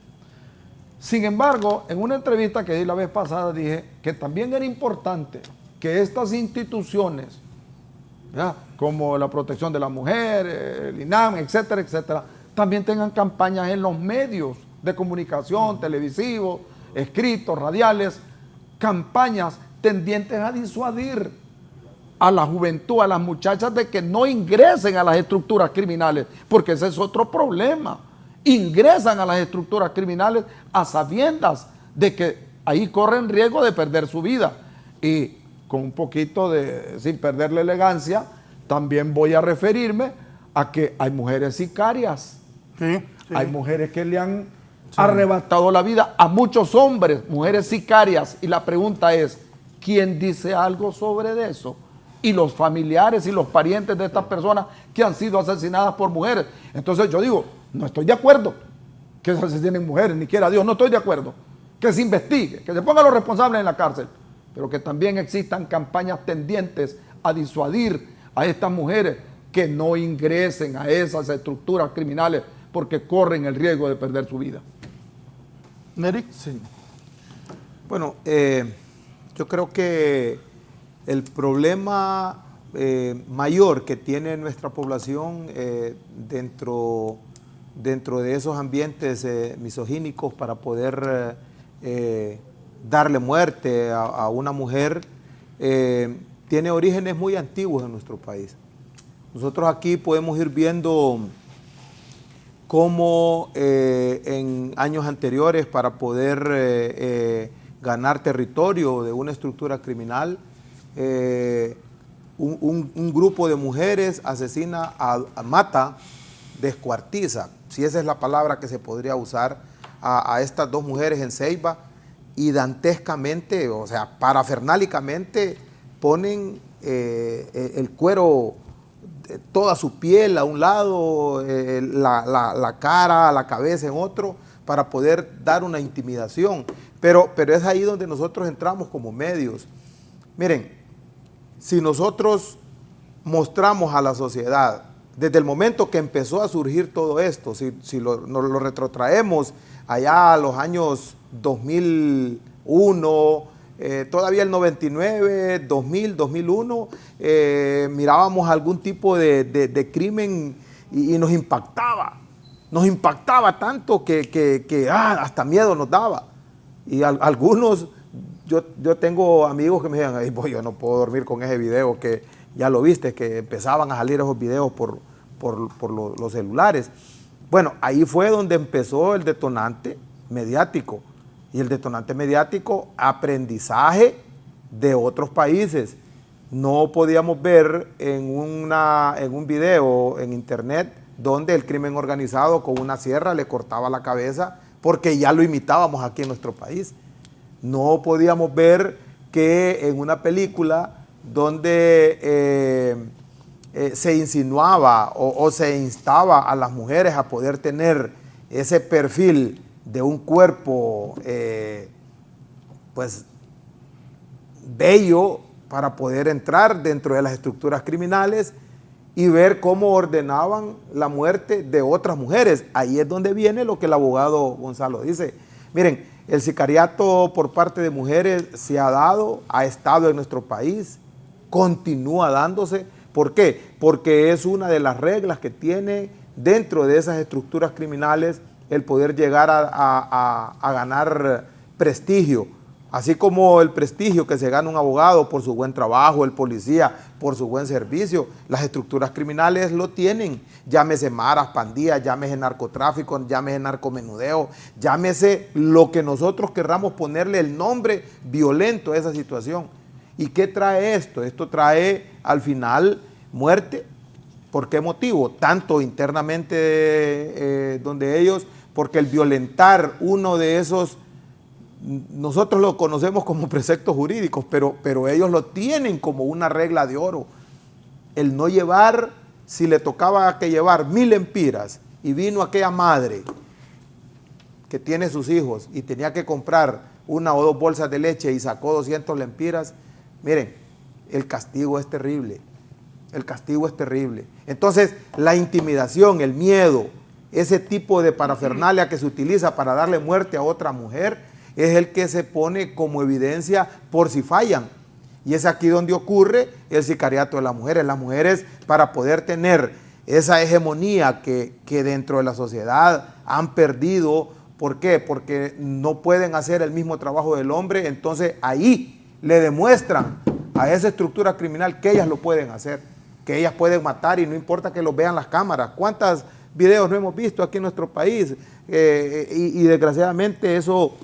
Speaker 5: Sin embargo, en una entrevista que di la vez pasada dije que también era importante que estas instituciones, ¿ya?, como la protección de la mujer, el INAM, etcétera, etcétera, también tengan campañas en los medios de comunicación, televisivos, escritos, radiales, campañas tendientes a disuadir a la juventud, a las muchachas de que no ingresen a las estructuras criminales, porque ese es otro problema. Ingresan a las estructuras criminales a sabiendas de que ahí corren riesgo de perder su vida. Y con un poquito de, sin perder la elegancia, también voy a referirme a que hay mujeres sicarias. Sí. Hay mujeres que le han ha arrebatado la vida a muchos hombres, mujeres sicarias. Y la pregunta es, ¿quién dice algo sobre eso? Y los familiares y los parientes de estas personas que han sido asesinadas por mujeres. Entonces yo digo, no estoy de acuerdo que se asesinen mujeres, ni quiera Dios, no estoy de acuerdo. Que se investigue, que se pongan los responsables en la cárcel, pero que también existan campañas tendientes a disuadir a estas mujeres que no ingresen a esas estructuras criminales porque corren el riesgo de perder su vida.
Speaker 6: Nerick, sí.
Speaker 7: Bueno, yo creo que el problema mayor que tiene nuestra población dentro de esos ambientes misogínicos para poder darle muerte a una mujer tiene orígenes muy antiguos en nuestro país. Nosotros aquí podemos ir viendo cómo en años anteriores, para poder ganar territorio de una estructura criminal, un grupo de mujeres asesina, mata, descuartiza, si esa es la palabra que se podría usar, a estas dos mujeres en Ceiba, y dantescamente, o sea, parafernálicamente, ponen el cuero, toda su piel a un lado, la cara, la cabeza en otro, para poder dar una intimidación. Pero es ahí donde nosotros entramos como medios. Miren, si nosotros mostramos a la sociedad, desde el momento que empezó a surgir todo esto, si nos lo retrotraemos allá a los años 2001, todavía el 99, 2000, 2001, mirábamos algún tipo de crimen y nos impactaba tanto que hasta miedo nos daba. Y algunos, yo tengo amigos que me decían, ay, yo no puedo dormir con ese video, que ya lo viste, que empezaban a salir esos videos por los celulares. Bueno, ahí fue donde empezó el detonante mediático. Y el detonante mediático, aprendizaje de otros países. No podíamos ver en un video en internet donde el crimen organizado con una sierra le cortaba la cabeza, porque ya lo imitábamos aquí en nuestro país. No podíamos ver que en una película donde se insinuaba o se instaba a las mujeres a poder tener ese perfil de un cuerpo pues bello para poder entrar dentro de las estructuras criminales y ver cómo ordenaban la muerte de otras mujeres. Ahí es donde viene lo que el abogado Gonzalo dice. Miren, el sicariato por parte de mujeres se ha dado, ha estado en nuestro país, continúa dándose. ¿Por qué? Porque es una de las reglas que tiene dentro de esas estructuras criminales el poder llegar a ganar prestigio, así como el prestigio que se gana un abogado por su buen trabajo, el policía por su buen servicio. Las estructuras criminales lo tienen, llámese maras, pandillas, llámese narcotráfico, llámese narcomenudeo, llámese lo que nosotros querramos ponerle el nombre violento a esa situación. ¿Y qué trae esto? Esto trae al final muerte. ¿Por qué motivo? Tanto internamente donde ellos, porque el violentar uno de esos, nosotros lo conocemos como preceptos jurídicos, pero ellos lo tienen como una regla de oro. El no llevar, si le tocaba que llevar 1000 lempiras y vino aquella madre que tiene sus hijos y tenía que comprar 1 o 2 bolsas de leche y sacó 200 lempiras, miren, el castigo es terrible. El castigo es terrible. Entonces, la intimidación, el miedo, ese tipo de parafernalia que se utiliza para darle muerte a otra mujer, es el que se pone como evidencia por si fallan. Y es aquí donde ocurre el sicariato de las mujeres. Las mujeres, para poder tener esa hegemonía que dentro de la sociedad han perdido, ¿por qué? Porque no pueden hacer el mismo trabajo del hombre, entonces ahí le demuestran a esa estructura criminal que ellas lo pueden hacer, que ellas pueden matar y no importa que los vean las cámaras. ¿Cuántos videos no hemos visto aquí en nuestro país? Y desgraciadamente eso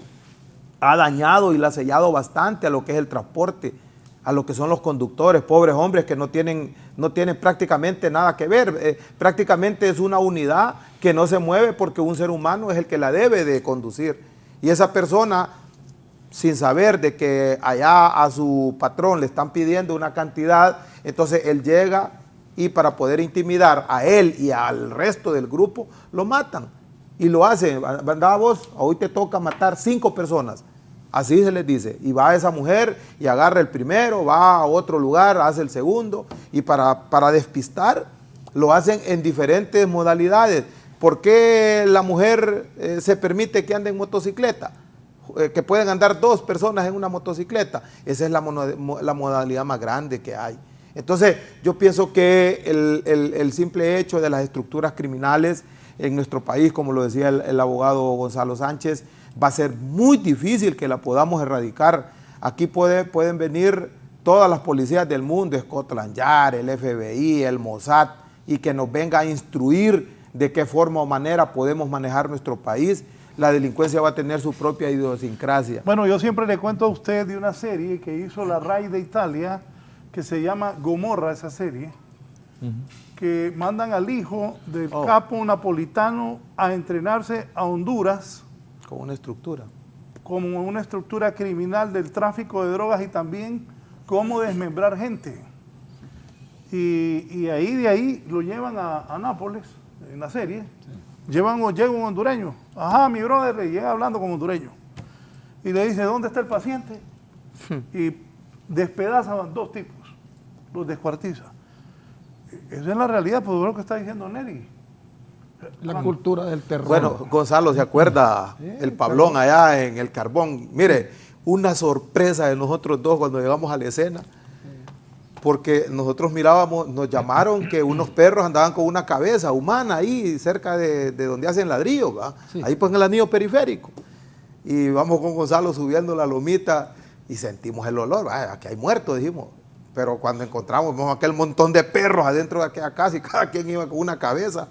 Speaker 7: ha dañado y le ha sellado bastante a lo que es el transporte, a lo que son los conductores, pobres hombres que no tienen no tienen prácticamente nada que ver. Prácticamente es una unidad que no se mueve porque un ser humano es el que la debe de conducir. Y esa persona, sin saber de que allá a su patrón le están pidiendo una cantidad, entonces él llega y para poder intimidar a él y al resto del grupo, lo matan. Y lo hacen, anda vos, hoy te toca matar 5 personas. Así se les dice. Y va esa mujer y agarra el primero, va a otro lugar, hace el segundo. Y para despistar, lo hacen en diferentes modalidades. ¿Por qué la mujer se permite que ande en motocicleta? Que pueden andar 2 personas en una motocicleta. Esa es la modalidad más grande que hay. Entonces, yo pienso que el simple hecho de las estructuras criminales en nuestro país, como lo decía el abogado Gonzalo Sánchez, va a ser muy difícil que la podamos erradicar. Aquí pueden venir todas las policías del mundo, Scotland Yard, el FBI, el Mossad, y que nos venga a instruir de qué forma o manera podemos manejar nuestro país. La delincuencia va a tener su propia idiosincrasia.
Speaker 3: Bueno, yo siempre le cuento a usted de una serie que hizo la RAI de Italia, que se llama Gomorra, esa serie, que mandan al hijo del capo napolitano a entrenarse a Honduras.
Speaker 7: Con una estructura.
Speaker 3: Como una estructura criminal del tráfico de drogas y también cómo desmembrar gente. Y de ahí lo llevan a Nápoles, en la serie. Sí. Llega un hondureño. Ajá, mi brother, le llega hablando como hondureño. Y le dice, ¿dónde está el paciente? Y despedazan 2 tipos, los descuartiza. Esa es la realidad, por lo que está diciendo Neri.
Speaker 5: La cultura del terror.
Speaker 7: Bueno, Gonzalo, ¿se acuerda el Pablón allá en el Carbón? Mire, una sorpresa de nosotros dos cuando llegamos a la escena, porque nosotros mirábamos, nos llamaron que unos perros andaban con una cabeza humana ahí cerca de donde hacen ladrillos, ¿va? Sí. Ahí pues en el anillo periférico. Y vamos con Gonzalo subiendo la lomita y sentimos el olor, aquí hay muertos, dijimos. Pero cuando encontramos aquel montón de perros adentro de aquella casa y cada quien iba con una cabeza.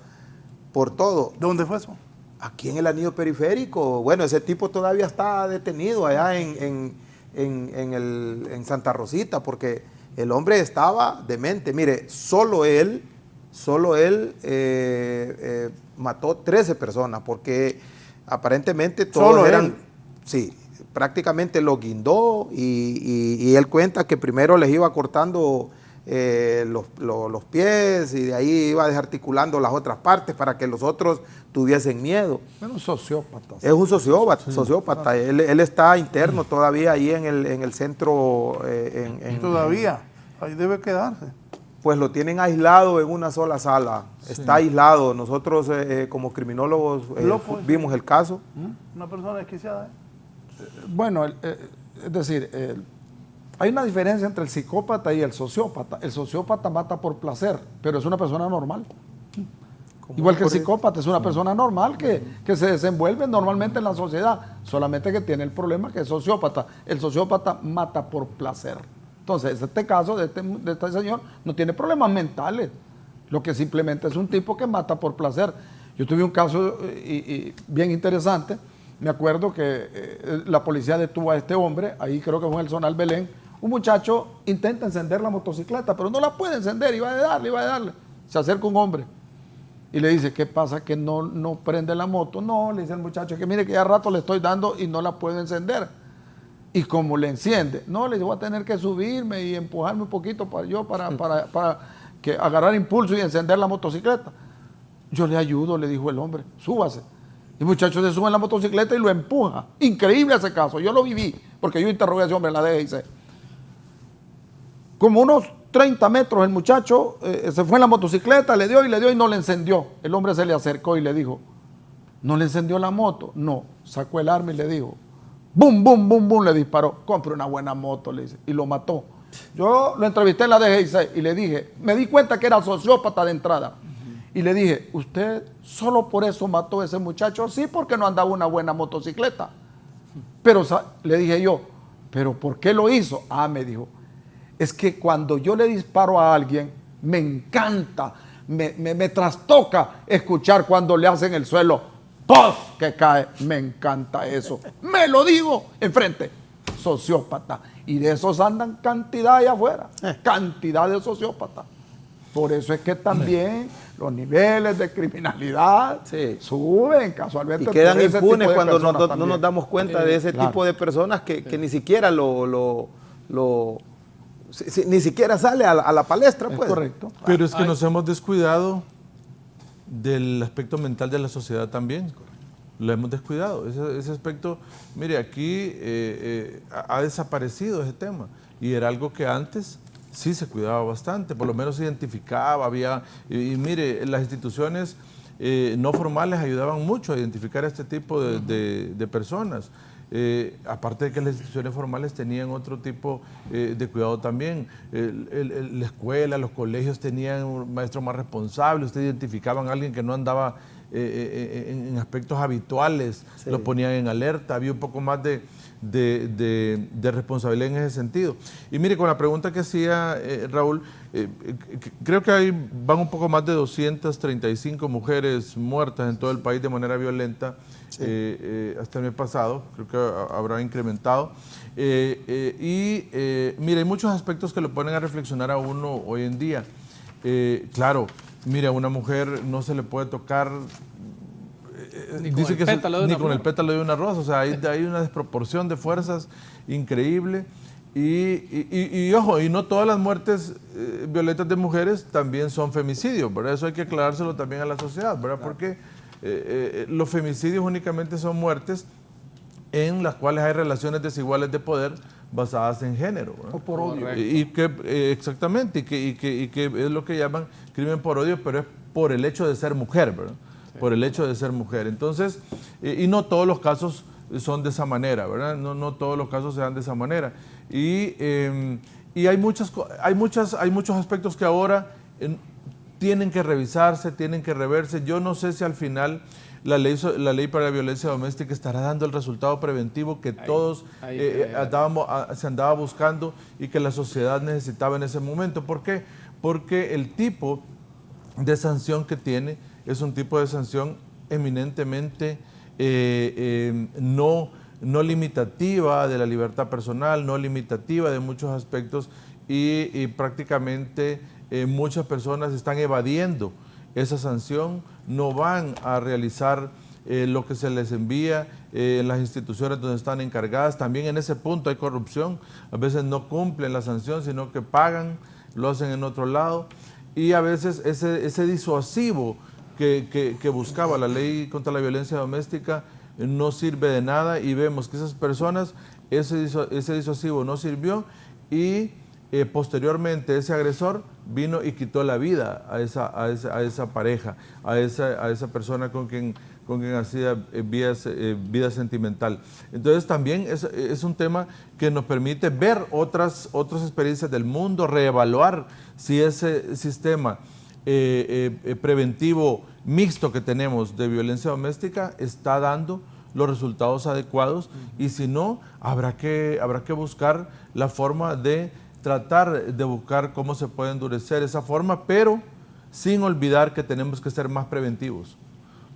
Speaker 7: Por todo.
Speaker 3: ¿Dónde fue eso?
Speaker 7: Aquí en el anillo periférico. Bueno, ese tipo todavía está detenido allá en Santa Rosita porque el hombre estaba demente. Mire, solo él mató 13 personas porque aparentemente todos
Speaker 3: ¿Solo
Speaker 7: eran...
Speaker 3: él?
Speaker 7: Sí, prácticamente lo guindó y él cuenta que primero les iba cortando... los pies y de ahí iba desarticulando las otras partes para que los otros tuviesen miedo.
Speaker 5: Es un sociópata.
Speaker 7: Es un sociópata.
Speaker 5: Sí.
Speaker 7: Sociópata. Él está interno todavía ahí en el centro.
Speaker 3: Todavía, ahí debe quedarse.
Speaker 7: Pues lo tienen aislado en una sola sala. Sí. Está aislado. Nosotros como criminólogos vimos el caso.
Speaker 3: Una persona desquiciada.
Speaker 5: Bueno, es decir... hay una diferencia entre el psicópata y el sociópata. El sociópata mata por placer, pero es una persona normal. Igual que el psicópata, es una persona normal que se desenvuelve normalmente en la sociedad, solamente que tiene el problema que es sociópata. El sociópata mata por placer. Entonces, este caso de este señor no tiene problemas mentales, lo que simplemente es un tipo que mata por placer. Yo tuve un caso bien interesante. Me acuerdo que la policía detuvo a este hombre, ahí creo que fue en el Zonal Belén. Un muchacho intenta encender la motocicleta, pero no la puede encender, iba a darle. Se acerca un hombre y le dice, ¿qué pasa que no prende la moto? No, le dice el muchacho, que mire que ya rato le estoy dando y no la puedo encender. Y como le enciende, no, le dice, voy a tener que subirme y empujarme un poquito para que agarrar impulso y encender la motocicleta. Yo le ayudo, le dijo el hombre, súbase. Y el muchacho se sube en la motocicleta y lo empuja. Increíble ese caso, yo lo viví, porque yo interrogué a ese hombre en la DGIC. Como unos 30 metros el muchacho se fue en la motocicleta, le dio y no le encendió. El hombre se le acercó y le dijo, ¿no le encendió la moto? No, sacó el arma y le dijo, bum, bum, bum, bum, le disparó. Compre una buena moto, le dice, y lo mató. Yo lo entrevisté en la DGIC y le dije, me di cuenta que era sociópata de entrada. Y le dije, ¿usted solo por eso mató a ese muchacho? Sí, porque no andaba una buena motocicleta. Pero le dije yo, ¿pero por qué lo hizo? Ah, me dijo, es que cuando yo le disparo a alguien, me encanta, me trastoca escuchar cuando le hacen el suelo, ¡pof!, que cae. Me encanta eso. Me lo digo enfrente. Sociópata. Y de esos andan cantidad allá afuera. Cantidad de sociópatas. Por eso es que también los niveles de criminalidad suben casualmente.
Speaker 7: Y quedan impunes cuando no nos damos cuenta de ese tipo de personas que ni siquiera ni siquiera sale a la palestra. Pues.
Speaker 5: Correcto.
Speaker 6: Pero es que nos hemos descuidado del aspecto mental de la sociedad también. Lo hemos descuidado. Ese aspecto, mire, aquí ha desaparecido ese tema. Y era algo que antes sí se cuidaba bastante, por lo menos se identificaba, y mire, las instituciones no formales ayudaban mucho a identificar a este tipo de personas. Aparte de que las instituciones formales tenían otro tipo de cuidado también. La escuela, los colegios tenían maestros más responsables, ustedes identificaban a alguien que no andaba en aspectos habituales, lo ponían en alerta, había un poco más de responsabilidad en ese sentido. Y mire, con la pregunta que hacía Raúl, creo que van un poco más de 235 mujeres muertas en todo el país de manera violenta hasta el mes pasado, creo que habrá incrementado. Mire, hay muchos aspectos que lo ponen a reflexionar a uno hoy en día. Claro, mire, a una mujer no se le puede tocar ni con el pétalo de una rosa, o sea, hay una desproporción de fuerzas increíble y ojo, y no todas las muertes violentas de mujeres también son femicidios, ¿verdad? Eso hay que aclarárselo también a la sociedad, ¿verdad? Porque los femicidios únicamente son muertes en las cuales hay relaciones desiguales de poder basadas en género, ¿verdad? O por odio. Exactamente, y que es lo que llaman crimen por odio, pero es por el hecho de ser mujer, ¿verdad? Por el hecho de ser mujer. Entonces, y no todos los casos son de esa manera, ¿verdad? No todos los casos se dan de esa manera. Y hay muchos aspectos que ahora tienen que revisarse, tienen que reverse. Yo no sé si al final la ley para la violencia doméstica estará dando el resultado preventivo que todos se andaba buscando y que la sociedad necesitaba en ese momento. ¿Por qué? Porque el tipo de sanción que tiene es un tipo de sanción eminentemente no limitativa de la libertad personal, no limitativa de muchos aspectos y prácticamente muchas personas están evadiendo esa sanción, no van a realizar lo que se les envía en las instituciones donde están encargadas. También en ese punto hay corrupción, a veces no cumplen la sanción, sino que pagan, lo hacen en otro lado y a veces ese disuasivo que buscaba la ley contra la violencia doméstica no sirve de nada y vemos que esas personas, ese disuasivo no sirvió y posteriormente ese agresor vino y quitó la vida a esa pareja, a esa persona con quien hacía vida sentimental. Entonces también es un tema que nos permite ver otras experiencias del mundo, reevaluar si ese sistema preventivo mixto que tenemos de violencia doméstica está dando los resultados adecuados y si no, habrá que buscar la forma de tratar de buscar cómo se puede endurecer esa forma, pero sin olvidar que tenemos que ser más preventivos,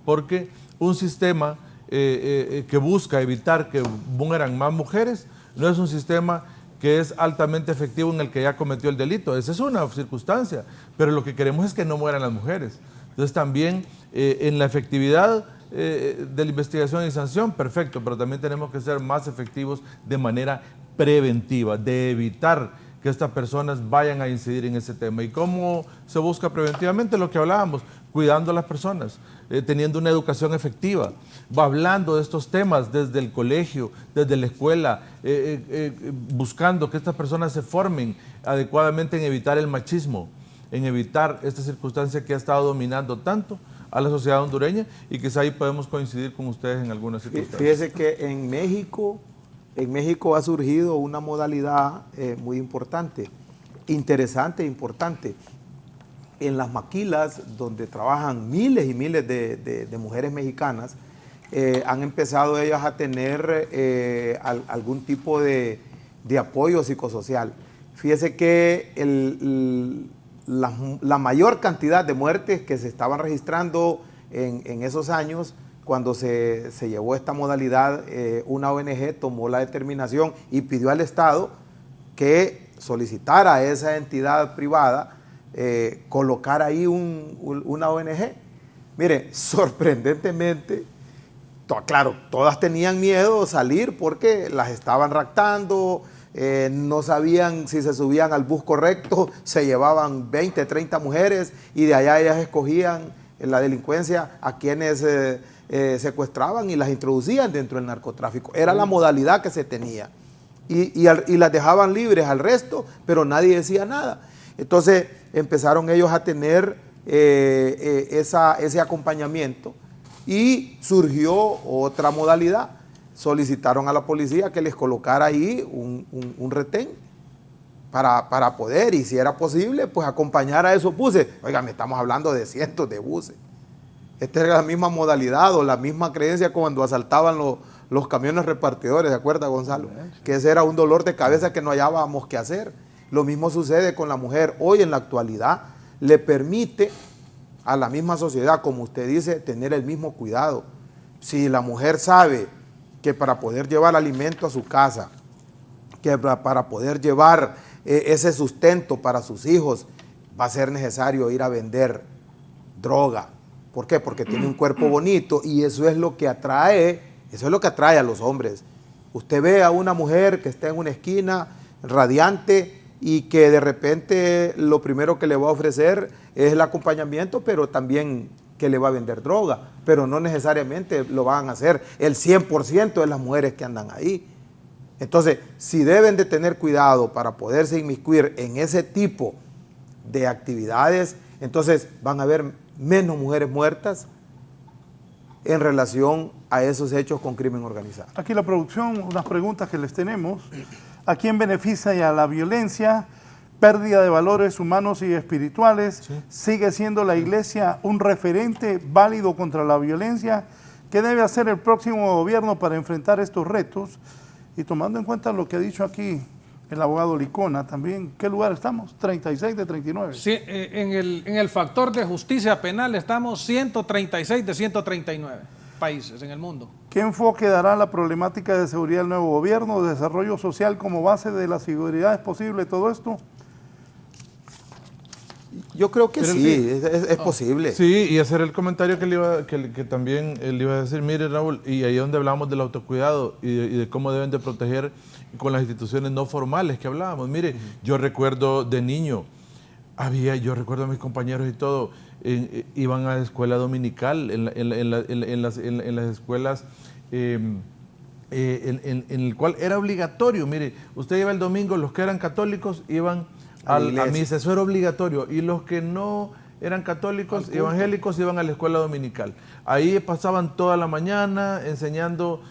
Speaker 6: porque un sistema que busca evitar que mueran más mujeres no es un sistema que es altamente efectivo en el que ya cometió el delito. Esa es una circunstancia, pero lo que queremos es que no mueran las mujeres. Entonces también en la efectividad de la investigación y sanción, perfecto, pero también tenemos que ser más efectivos de manera preventiva, de evitar que estas personas vayan a incidir en ese tema. ¿Y cómo se busca preventivamente? Lo que hablábamos, cuidando a las personas, teniendo una educación efectiva, hablando de estos temas desde el colegio, desde la escuela, buscando que estas personas se formen adecuadamente en evitar el machismo, en evitar esta circunstancia que ha estado dominando tanto a la sociedad hondureña y quizá ahí podemos coincidir con ustedes en algunas circunstancias.
Speaker 7: Fíjese que en México ha surgido una modalidad muy importante, interesante e importante. En las maquilas donde trabajan miles y miles de mujeres mexicanas, han empezado ellas a tener algún tipo de apoyo psicosocial. Fíjese que la mayor cantidad de muertes que se estaban registrando en esos años, cuando se llevó esta modalidad, una ONG tomó la determinación y pidió al Estado que solicitara a esa entidad privada colocar ahí una ONG. Mire, sorprendentemente, claro, todas tenían miedo de salir porque las estaban raptando, no sabían si se subían al bus correcto, se llevaban 20, 30 mujeres y de allá ellas escogían en la delincuencia a quienes secuestraban y las introducían dentro del narcotráfico. Era la modalidad que se tenía y las dejaban libres al resto, pero nadie decía nada. Entonces empezaron ellos a tener ese acompañamiento y surgió otra modalidad. Solicitaron a la policía que les colocara ahí un retén para poder, y si era posible, pues acompañar a esos buses. Oigan, estamos hablando de cientos de buses. Esta era la misma modalidad o la misma creencia cuando asaltaban los camiones repartidores, ¿de acuerdo, Gonzalo? Que ese era un dolor de cabeza que no hallábamos qué hacer. Lo mismo sucede con la mujer. Hoy en la actualidad le permite a la misma sociedad, como usted dice, tener el mismo cuidado. Si la mujer sabe que para poder llevar alimento a su casa, que para poder llevar ese sustento para sus hijos, va a ser necesario ir a vender droga. ¿Por qué? Porque tiene un cuerpo bonito y eso es lo que atrae, a los hombres. Usted ve a una mujer que está en una esquina radiante y que de repente lo primero que le va a ofrecer es el acompañamiento, pero también que le va a vender droga, pero no necesariamente lo van a hacer el 100% de las mujeres que andan ahí. Entonces, si deben de tener cuidado para poderse inmiscuir en ese tipo de actividades, entonces van a haber menos mujeres muertas en relación a esos hechos con crimen organizado.
Speaker 3: Aquí la producción, unas preguntas que les tenemos. ¿A quién beneficia la violencia? Pérdida de valores humanos y espirituales. Sí. ¿Sigue siendo la iglesia un referente válido contra la violencia? ¿Qué debe hacer el próximo gobierno para enfrentar estos retos? Y tomando en cuenta lo que ha dicho aquí el abogado Licona, también, ¿qué lugar estamos? 36 de 39.
Speaker 4: Sí, en el factor de justicia penal estamos 136 de 139 países en el mundo.
Speaker 3: ¿Qué enfoque dará la problemática de seguridad del nuevo gobierno, desarrollo social como base de la seguridad? ¿Es posible todo esto?
Speaker 7: Yo creo que sí, es posible.
Speaker 6: Sí, y hacer el comentario que también le iba a decir, mire Raúl, y ahí donde hablamos del autocuidado y de cómo deben de proteger con las instituciones no formales que hablábamos. Mire, yo recuerdo de niño, yo recuerdo a mis compañeros y todo, iban a la escuela dominical, en las escuelas en el cual era obligatorio. Mire, usted iba el domingo, los que eran católicos iban a misa, eso era obligatorio, y los que no eran católicos, evangélicos, iban a la escuela dominical. Ahí pasaban toda la mañana enseñando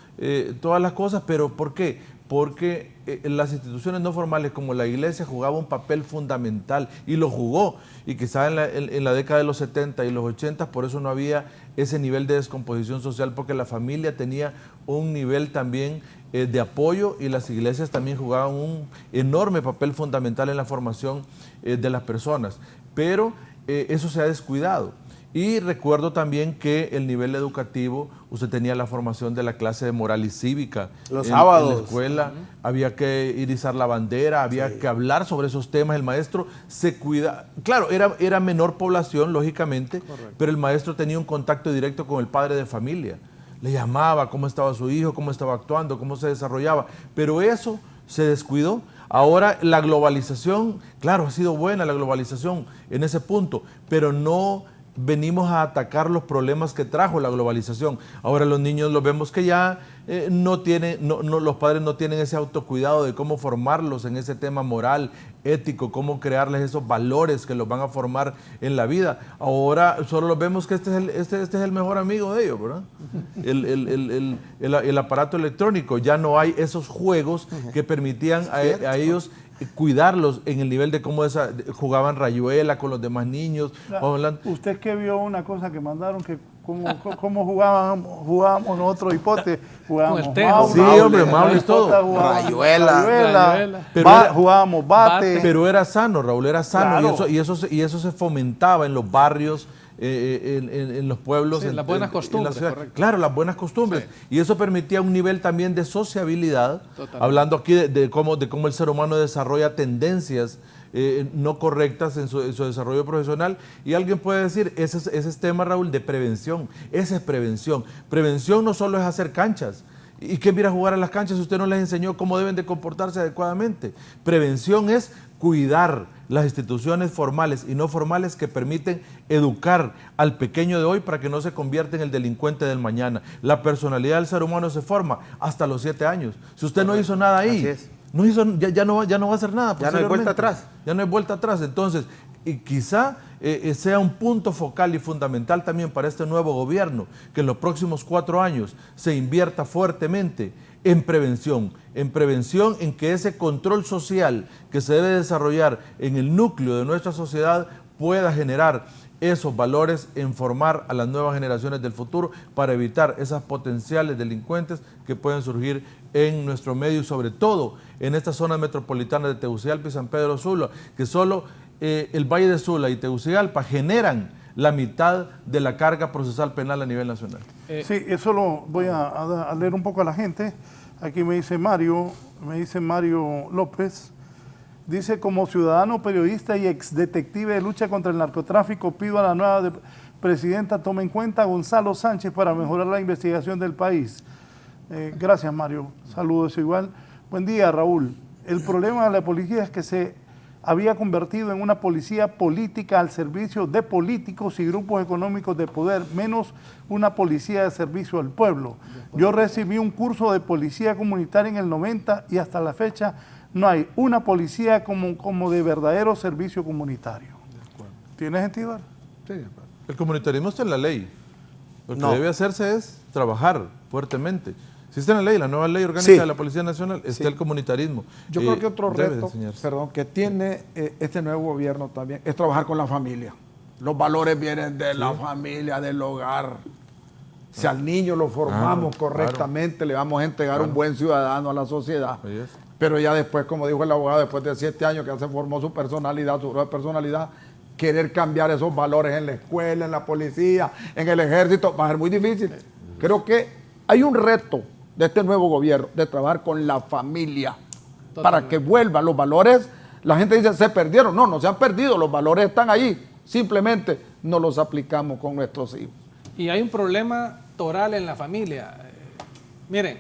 Speaker 6: todas las cosas, pero ¿por qué? Porque las instituciones no formales como la iglesia jugaban un papel fundamental, y lo jugó, y quizás en la década de los 70 y los 80 por eso no había ese nivel de descomposición social, porque la familia tenía un nivel también de apoyo, y las iglesias también jugaban un enorme papel fundamental en la formación de las personas, pero eso se ha descuidado. Y recuerdo también que el nivel educativo, usted tenía la formación de la clase de moral y cívica.
Speaker 7: Los sábados.
Speaker 6: En la escuela había que irizar la bandera, había que hablar sobre esos temas. El maestro se cuida. Claro, era menor población, lógicamente, correcto, pero el maestro tenía un contacto directo con el padre de familia. Le llamaba cómo estaba su hijo, cómo estaba actuando, cómo se desarrollaba. Pero eso se descuidó. Ahora la globalización, claro, ha sido buena la globalización en ese punto, pero no venimos a atacar los problemas que trajo la globalización. Ahora los niños los vemos que ya los padres no tienen ese autocuidado de cómo formarlos en ese tema moral, ético, cómo crearles esos valores que los van a formar en la vida. Ahora solo los vemos que este es el mejor amigo de ellos, ¿verdad? El aparato electrónico. Ya no hay esos juegos que permitían a ellos cuidarlos en el nivel de cómo jugaban rayuela con los demás niños.
Speaker 3: Usted que vio una cosa que mandaron, que cómo jugábamos nosotros hipotes, jugábamos
Speaker 6: sí, hombre, Maules, todo.
Speaker 7: Rayuela.
Speaker 3: Jugábamos bate.
Speaker 6: Pero era sano, Raúl, era sano, claro, y eso se fomentaba en los barrios en los pueblos.
Speaker 4: Sí, las buenas costumbres, correcto.
Speaker 6: Claro, las buenas costumbres.
Speaker 4: Sí.
Speaker 6: Y eso permitía un nivel también de sociabilidad, hablando aquí de cómo el ser humano desarrolla tendencias no correctas en su desarrollo profesional. Y alguien puede decir, ese es tema, Raúl, de prevención. Esa es prevención. Prevención no solo es hacer canchas. ¿Y quién viene a jugar a las canchas si usted no les enseñó cómo deben de comportarse adecuadamente? Prevención es cuidar las instituciones formales y no formales que permiten educar al pequeño de hoy para que no se convierta en el delincuente del mañana. La personalidad del ser humano se forma hasta los 7 años. Si usted no hizo nada ahí, ya no va a hacer nada.
Speaker 7: Ya no hay vuelta atrás.
Speaker 6: Ya no hay vuelta atrás. Entonces, y quizá sea un punto focal y fundamental también para este nuevo gobierno, que en los próximos 4 años se invierta fuertemente en prevención, en que ese control social que se debe desarrollar en el núcleo de nuestra sociedad pueda generar esos valores en formar a las nuevas generaciones del futuro para evitar esas potenciales delincuentes que pueden surgir en nuestro medio y sobre todo en estas zonas metropolitanas de Tegucigalpa y San Pedro Sula, que solo el Valle de Sula y Tegucigalpa generan la mitad de la carga procesal penal a nivel nacional.
Speaker 3: Sí, eso lo voy a leer un poco a la gente. Aquí me dice Mario López, dice: como ciudadano, periodista y ex detective de lucha contra el narcotráfico, pido a la nueva presidenta tome en cuenta a Gonzalo Sánchez para mejorar la investigación del país. Gracias, Mario. Saludos igual. Buen día, Raúl. El problema de la policía es que se había convertido en una policía política al servicio de políticos y grupos económicos de poder, menos una policía de servicio al pueblo. Yo recibí un curso de policía comunitaria en el 90 y hasta la fecha no hay una policía como de verdadero servicio comunitario. ¿Tiene sentido?
Speaker 5: Sí.
Speaker 6: El comunitarismo está en la ley. Lo que debe hacerse es trabajar fuertemente. Si está en la ley, la nueva ley orgánica de la Policía Nacional, está el comunitarismo.
Speaker 5: Yo creo que otro reto, que tiene este nuevo gobierno también es trabajar con la familia. Los valores vienen de la familia, del hogar. Si al niño lo formamos correctamente, le vamos a entregar un buen ciudadano a la sociedad. Pero ya después, como dijo el abogado, después de 7 años que ya se formó su personalidad, su propia personalidad, querer cambiar esos valores en la escuela, en la policía, en el ejército, va a ser muy difícil. Creo que hay un reto de este nuevo gobierno de trabajar con la familia para que vuelvan los valores. La gente dice, se perdieron. No se han perdido, los valores están ahí. Simplemente no los aplicamos con nuestros hijos.
Speaker 4: Y hay un problema toral en la familia. Miren,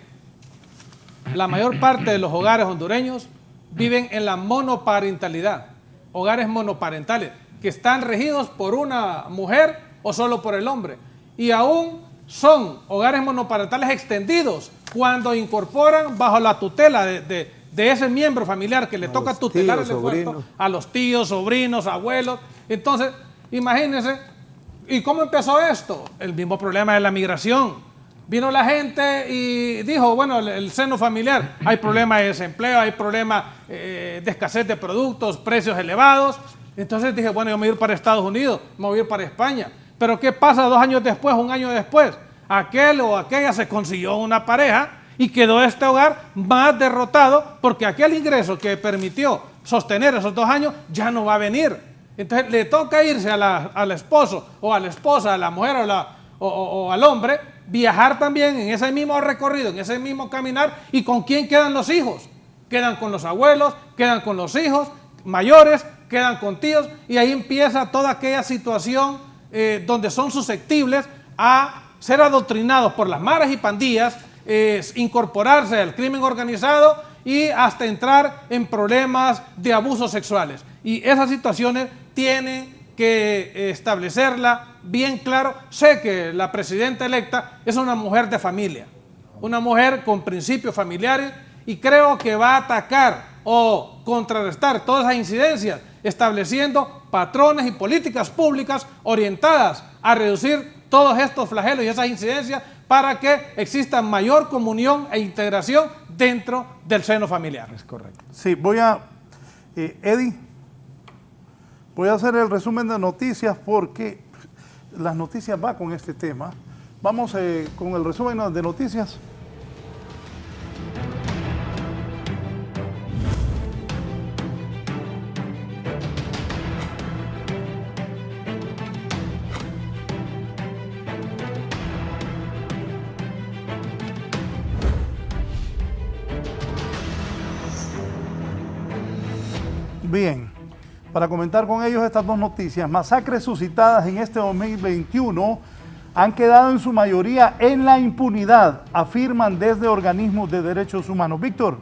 Speaker 4: la mayor parte de los hogares hondureños viven en la monoparentalidad. Hogares monoparentales que están regidos por una mujer o solo por el hombre. Y aún son hogares monoparentales extendidos cuando incorporan bajo la tutela de ese miembro familiar que le toca tutelar el esfuerzo a los tíos, sobrinos, abuelos. Entonces, imagínense, ¿y cómo empezó esto? El mismo problema de la migración. Vino la gente y dijo, bueno, el seno familiar, hay problemas de desempleo, hay problemas de escasez de productos, precios elevados. Entonces dije, bueno, yo me voy a ir para Estados Unidos, me voy a ir para España. Pero ¿qué pasa 2 años después, 1 año después? Aquel o aquella se consiguió una pareja y quedó este hogar más derrotado porque aquel ingreso que permitió sostener esos 2 años ya no va a venir. Entonces le toca irse al esposo o a la esposa, a la mujer o al hombre, viajar también en ese mismo recorrido, en ese mismo caminar. ¿Y con quién quedan los hijos? Quedan con los abuelos, quedan con los hijos mayores, quedan con tíos, y ahí empieza toda aquella situación donde son susceptibles a ser adoctrinados por las maras y pandillas, incorporarse al crimen organizado y hasta entrar en problemas de abusos sexuales. Y esas situaciones tienen que establecerla bien claro. Sé que la presidenta electa es una mujer de familia, una mujer con principios familiares, y creo que va a atacar o contrarrestar todas esas incidencias estableciendo patrones y políticas públicas orientadas a reducir todos estos flagelos y esas incidencias para que exista mayor comunión e integración dentro del seno familiar.
Speaker 5: Es correcto.
Speaker 3: Sí, Eddie, voy a hacer el resumen de noticias porque las noticias van con este tema. Vamos con el resumen de noticias. Bien, para comentar con ellos estas dos noticias, masacres suscitadas en este 2021 han quedado en su mayoría en la impunidad, afirman desde organismos de derechos humanos. Víctor.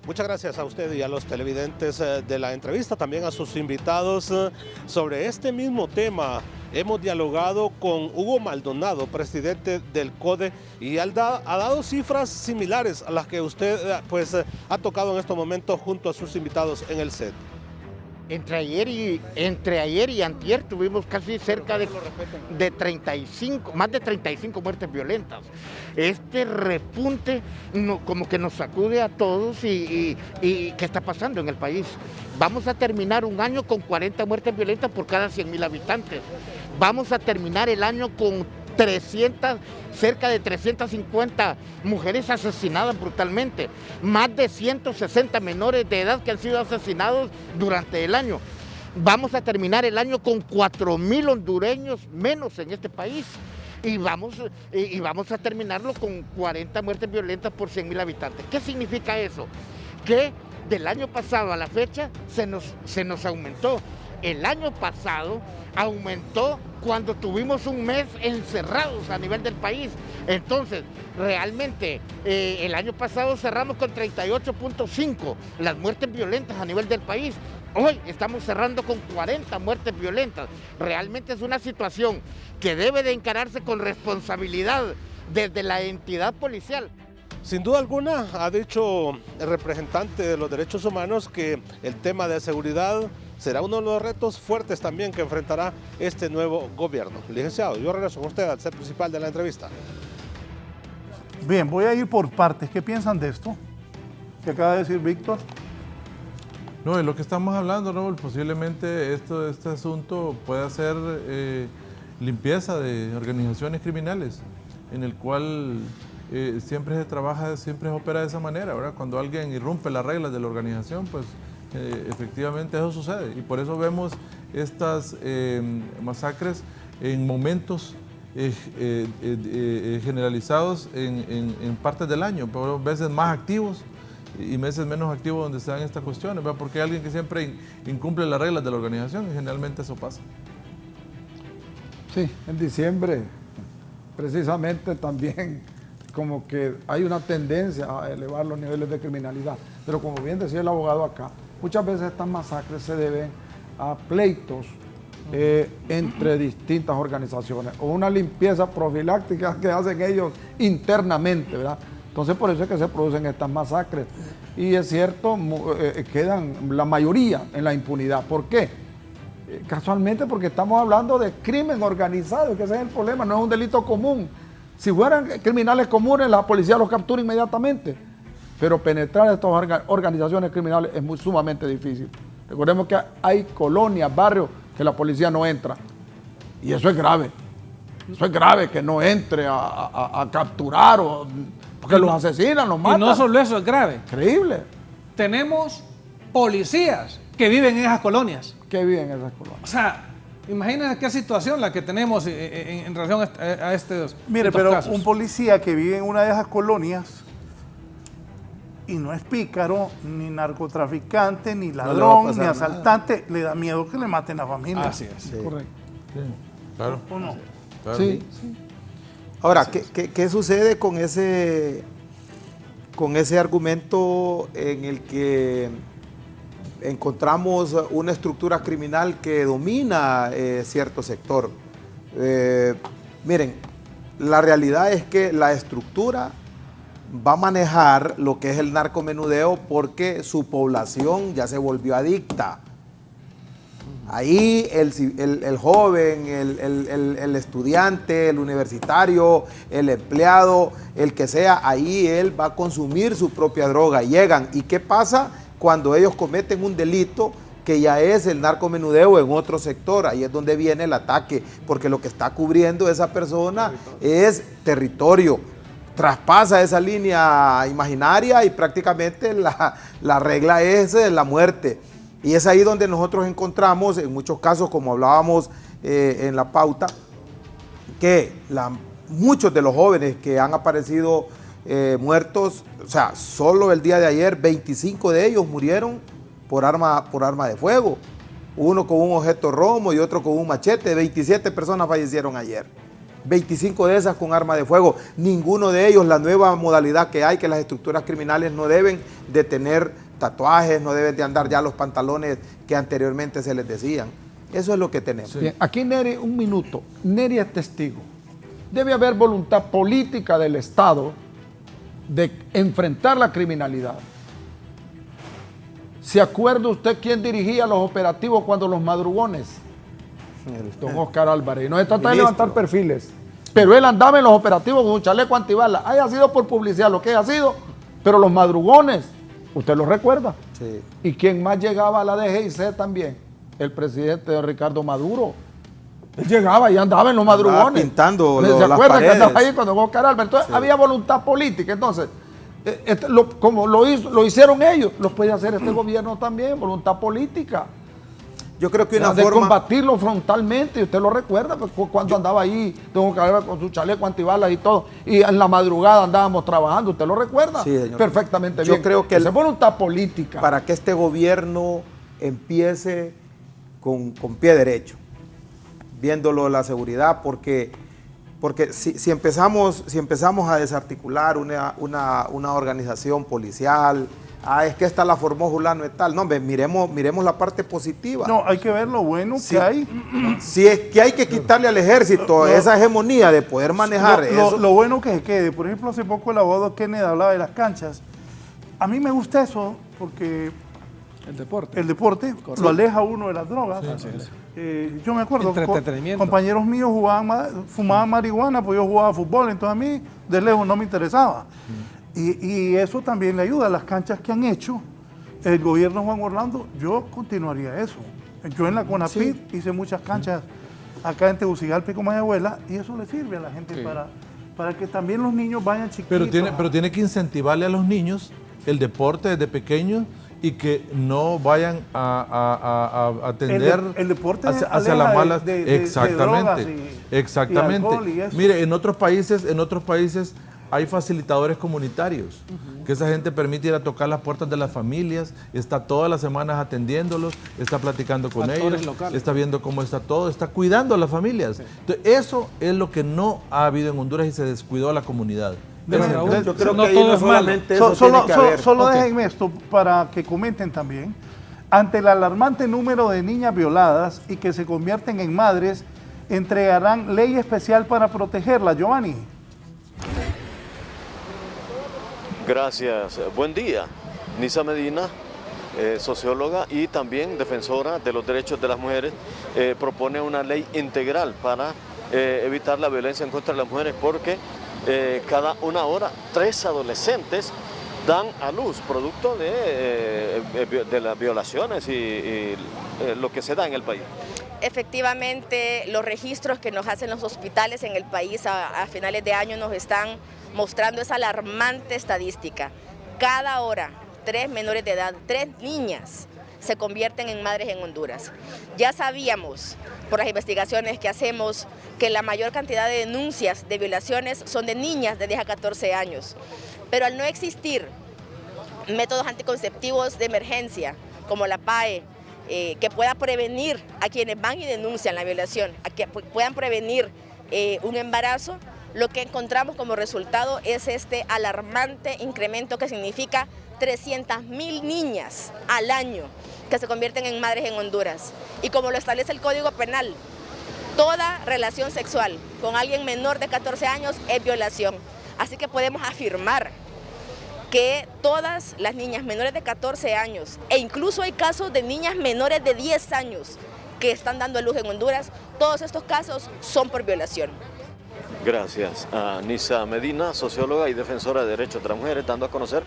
Speaker 8: Muchas gracias a usted y a los televidentes de la entrevista, también a sus invitados. Sobre este mismo tema hemos dialogado con Hugo Maldonado, presidente del CODE, y ha dado cifras similares a las que usted ha tocado en estos momentos junto a sus invitados en el set.
Speaker 9: Entre ayer y antier tuvimos casi cerca de 35, más de 35 muertes violentas. Este repunte como que nos sacude a todos y ¿qué está pasando en el país? Vamos a terminar un año con 40 muertes violentas por cada 100.000 habitantes. Vamos a terminar el año con cerca de 350 mujeres asesinadas brutalmente, más de 160 menores de edad que han sido asesinados durante el año. Vamos a terminar el año con 4.000 hondureños menos en este país y vamos a terminarlo con 40 muertes violentas por 100.000 habitantes. ¿Qué significa eso? Que del año pasado a la fecha se nos aumentó. El año pasado aumentó cuando tuvimos un mes encerrados a nivel del país. Entonces, realmente, el año pasado cerramos con 38.5 las muertes violentas a nivel del país. Hoy estamos cerrando con 40 muertes violentas. Realmente es una situación que debe de encararse con responsabilidad desde la entidad policial.
Speaker 8: Sin duda alguna, ha dicho el representante de los derechos humanos que el tema de seguridad será uno de los retos fuertes también que enfrentará este nuevo gobierno. Licenciado, yo regreso con usted al set principal de la entrevista.
Speaker 3: Bien, voy a ir por partes. ¿Qué piensan de esto que acaba de decir Víctor?
Speaker 6: No, de lo que estamos hablando, Raúl, posiblemente este asunto pueda ser limpieza de organizaciones criminales, en el cual siempre se trabaja, siempre se opera de esa manera, ¿verdad? Cuando alguien irrumpe las reglas de la organización, pues efectivamente eso sucede. Y por eso vemos estas masacres en momentos generalizados en partes del año, pero veces más activos y meses menos activos donde se dan estas cuestiones, ¿verdad? Porque hay alguien que siempre incumple las reglas de la organización y generalmente eso pasa.
Speaker 5: Sí, en diciembre precisamente también como que hay una tendencia a elevar los niveles de criminalidad, pero como bien decía el abogado acá, muchas veces estas masacres se deben a pleitos entre distintas organizaciones o una limpieza profiláctica que hacen ellos internamente, ¿verdad? Entonces por eso es que se producen estas masacres. Y es cierto, quedan la mayoría en la impunidad. ¿Por qué? Casualmente porque estamos hablando de crimen organizado, que ese es el problema, no es un delito común. Si fueran criminales comunes, la policía los captura inmediatamente. Pero penetrar estas organizaciones criminales es sumamente difícil. Recordemos que hay colonias, barrios que la policía no entra. Y eso es grave. Eso es grave que no entre a capturar porque los asesinan, los matan.
Speaker 4: Y no solo eso es grave.
Speaker 5: Increíble.
Speaker 4: Tenemos policías que viven en esas colonias.
Speaker 5: Que viven en esas colonias.
Speaker 4: O sea, imagínense qué situación la que tenemos en relación a estos
Speaker 3: Mire, pero
Speaker 4: casos.
Speaker 3: un policía que vive en una de esas colonias y no es pícaro, ni narcotraficante, ni ladrón, ni asaltante, le da miedo que le maten a la familia.
Speaker 4: Así es.
Speaker 3: Sí.
Speaker 5: Correcto.
Speaker 6: Sí, claro.
Speaker 3: ¿O no?
Speaker 6: Claro.
Speaker 5: Sí.
Speaker 7: Ahora, ¿qué sucede con ese argumento en el que encontramos una estructura criminal que domina cierto sector? Miren, la realidad es que la estructura va a manejar lo que es el narcomenudeo porque su población ya se volvió adicta. Ahí el joven, el estudiante, el universitario, el empleado, el que sea, ahí él va a consumir su propia droga. Llegan. ¿Y qué pasa cuando ellos cometen un delito que ya es el narcomenudeo en otro sector? Ahí es donde viene el ataque, porque lo que está cubriendo esa persona es territorio. Traspasa esa línea imaginaria y prácticamente la regla es la muerte. Y es ahí donde nosotros encontramos, en muchos casos, como hablábamos en la pauta, que muchos de los jóvenes que han aparecido muertos, o sea, solo el día de ayer 25 de ellos murieron por arma de fuego. Uno con un objeto romo y otro con un machete. 27 personas fallecieron ayer. 25 de esas con arma de fuego. Ninguno de ellos, la nueva modalidad que hay, que las estructuras criminales no deben de tener tatuajes, no deben de andar ya los pantalones que anteriormente se les decían. Eso es lo que tenemos.
Speaker 5: Bien, aquí Neri, un minuto. Neri es testigo. Debe haber voluntad política del Estado de enfrentar la criminalidad. ¿Se acuerda usted quién dirigía los operativos cuando los madrugones? Don Oscar Álvarez. Y no se trata de levantar perfiles. Pero él andaba en los operativos con un chaleco antibalas. Haya sido por publicidad, lo que haya sido. Pero los madrugones, ¿usted los recuerda?
Speaker 7: Sí.
Speaker 5: ¿Y quién más llegaba a la DGIC también? El presidente don Ricardo Maduro. Él llegaba y andaba en los madrugones.
Speaker 7: Pintando
Speaker 5: ¿Se
Speaker 7: las
Speaker 5: acuerda que
Speaker 7: paredes?
Speaker 5: andaba ahí cuando Oscar Álvarez? Entonces había voluntad política. Entonces, como lo hicieron ellos, lo puede hacer este gobierno también, voluntad política.
Speaker 7: Yo creo que una
Speaker 5: de
Speaker 7: forma...
Speaker 5: combatirlo frontalmente, y usted lo recuerda, pues, cuando andaba ahí, don Oscar Álvarez con su chaleco antibalas y todo, y en la madrugada andábamos trabajando, ¿usted lo recuerda?
Speaker 7: Sí, señor.
Speaker 5: Perfectamente
Speaker 7: Yo
Speaker 5: bien.
Speaker 7: creo que
Speaker 5: esa es voluntad política.
Speaker 7: Para que este gobierno empiece con pie derecho, viéndolo la seguridad, porque si empezamos a desarticular una organización policial, es que esta la formó Julano y tal, no, miremos la parte positiva.
Speaker 3: No, hay que ver lo bueno que hay.
Speaker 7: Si es que hay que quitarle al ejército esa hegemonía de poder manejar eso.
Speaker 3: Lo bueno que se quede. Por ejemplo, hace poco el abogado Kennedy hablaba de las canchas. A mí me gusta eso porque el deporte lo aleja a uno de las drogas. Sí. Yo me acuerdo, compañeros míos fumaban marihuana, pues yo jugaba fútbol, entonces a mí de lejos no me interesaba. Y eso también le ayuda a las canchas que han hecho el gobierno Juan Orlando. Yo continuaría eso. Yo en la CONAPID hice muchas canchas acá en Tegucigalpa y Comayagüela, y eso le sirve a la gente para que también los niños vayan chiquitos.
Speaker 6: Pero tiene que incentivarle a los niños el deporte desde pequeños y que no vayan a tender
Speaker 3: el deporte
Speaker 6: hacia las malas.
Speaker 3: Exactamente.
Speaker 6: Exactamente. Mire, en otros países hay facilitadores comunitarios, que esa gente permite ir a tocar las puertas de las familias, está todas las semanas atendiéndolos, está platicando con ellos, está viendo cómo está todo, está cuidando a las familias. Sí. Entonces, eso es lo que no ha habido en Honduras y se descuidó a la comunidad.
Speaker 7: Yo creo que no es solamente eso.
Speaker 3: Solo déjenme esto para que comenten también. Ante el alarmante número de niñas violadas y que se convierten en madres, entregarán ley especial para protegerlas. Giovanni.
Speaker 10: Gracias. Buen día. Nisa Medina, socióloga y también defensora de los derechos de las mujeres, propone una ley integral para evitar la violencia en contra de las mujeres porque cada una hora 3 adolescentes dan a luz producto de las violaciones y lo que se da en el país.
Speaker 11: Efectivamente, los registros que nos hacen los hospitales en el país a finales de año nos están mostrando esa alarmante estadística. Cada hora, 3 menores de edad, 3 niñas se convierten en madres en Honduras. Ya sabíamos, por las investigaciones que hacemos, que la mayor cantidad de denuncias de violaciones son de niñas de 10 a 14 años. Pero al no existir métodos anticonceptivos de emergencia, como la PAE, que pueda prevenir a quienes van y denuncian la violación, a que puedan prevenir un embarazo, lo que encontramos como resultado es este alarmante incremento que significa 300.000 niñas al año que se convierten en madres en Honduras. Y como lo establece el Código Penal, toda relación sexual con alguien menor de 14 años es violación. Así que podemos afirmar que todas las niñas menores de 14 años, e incluso hay casos de niñas menores de 10 años que están dando a luz en Honduras, todos estos casos son por violación.
Speaker 10: Gracias a Nisa Medina, socióloga y defensora de derechos de las mujeres, dando a conocer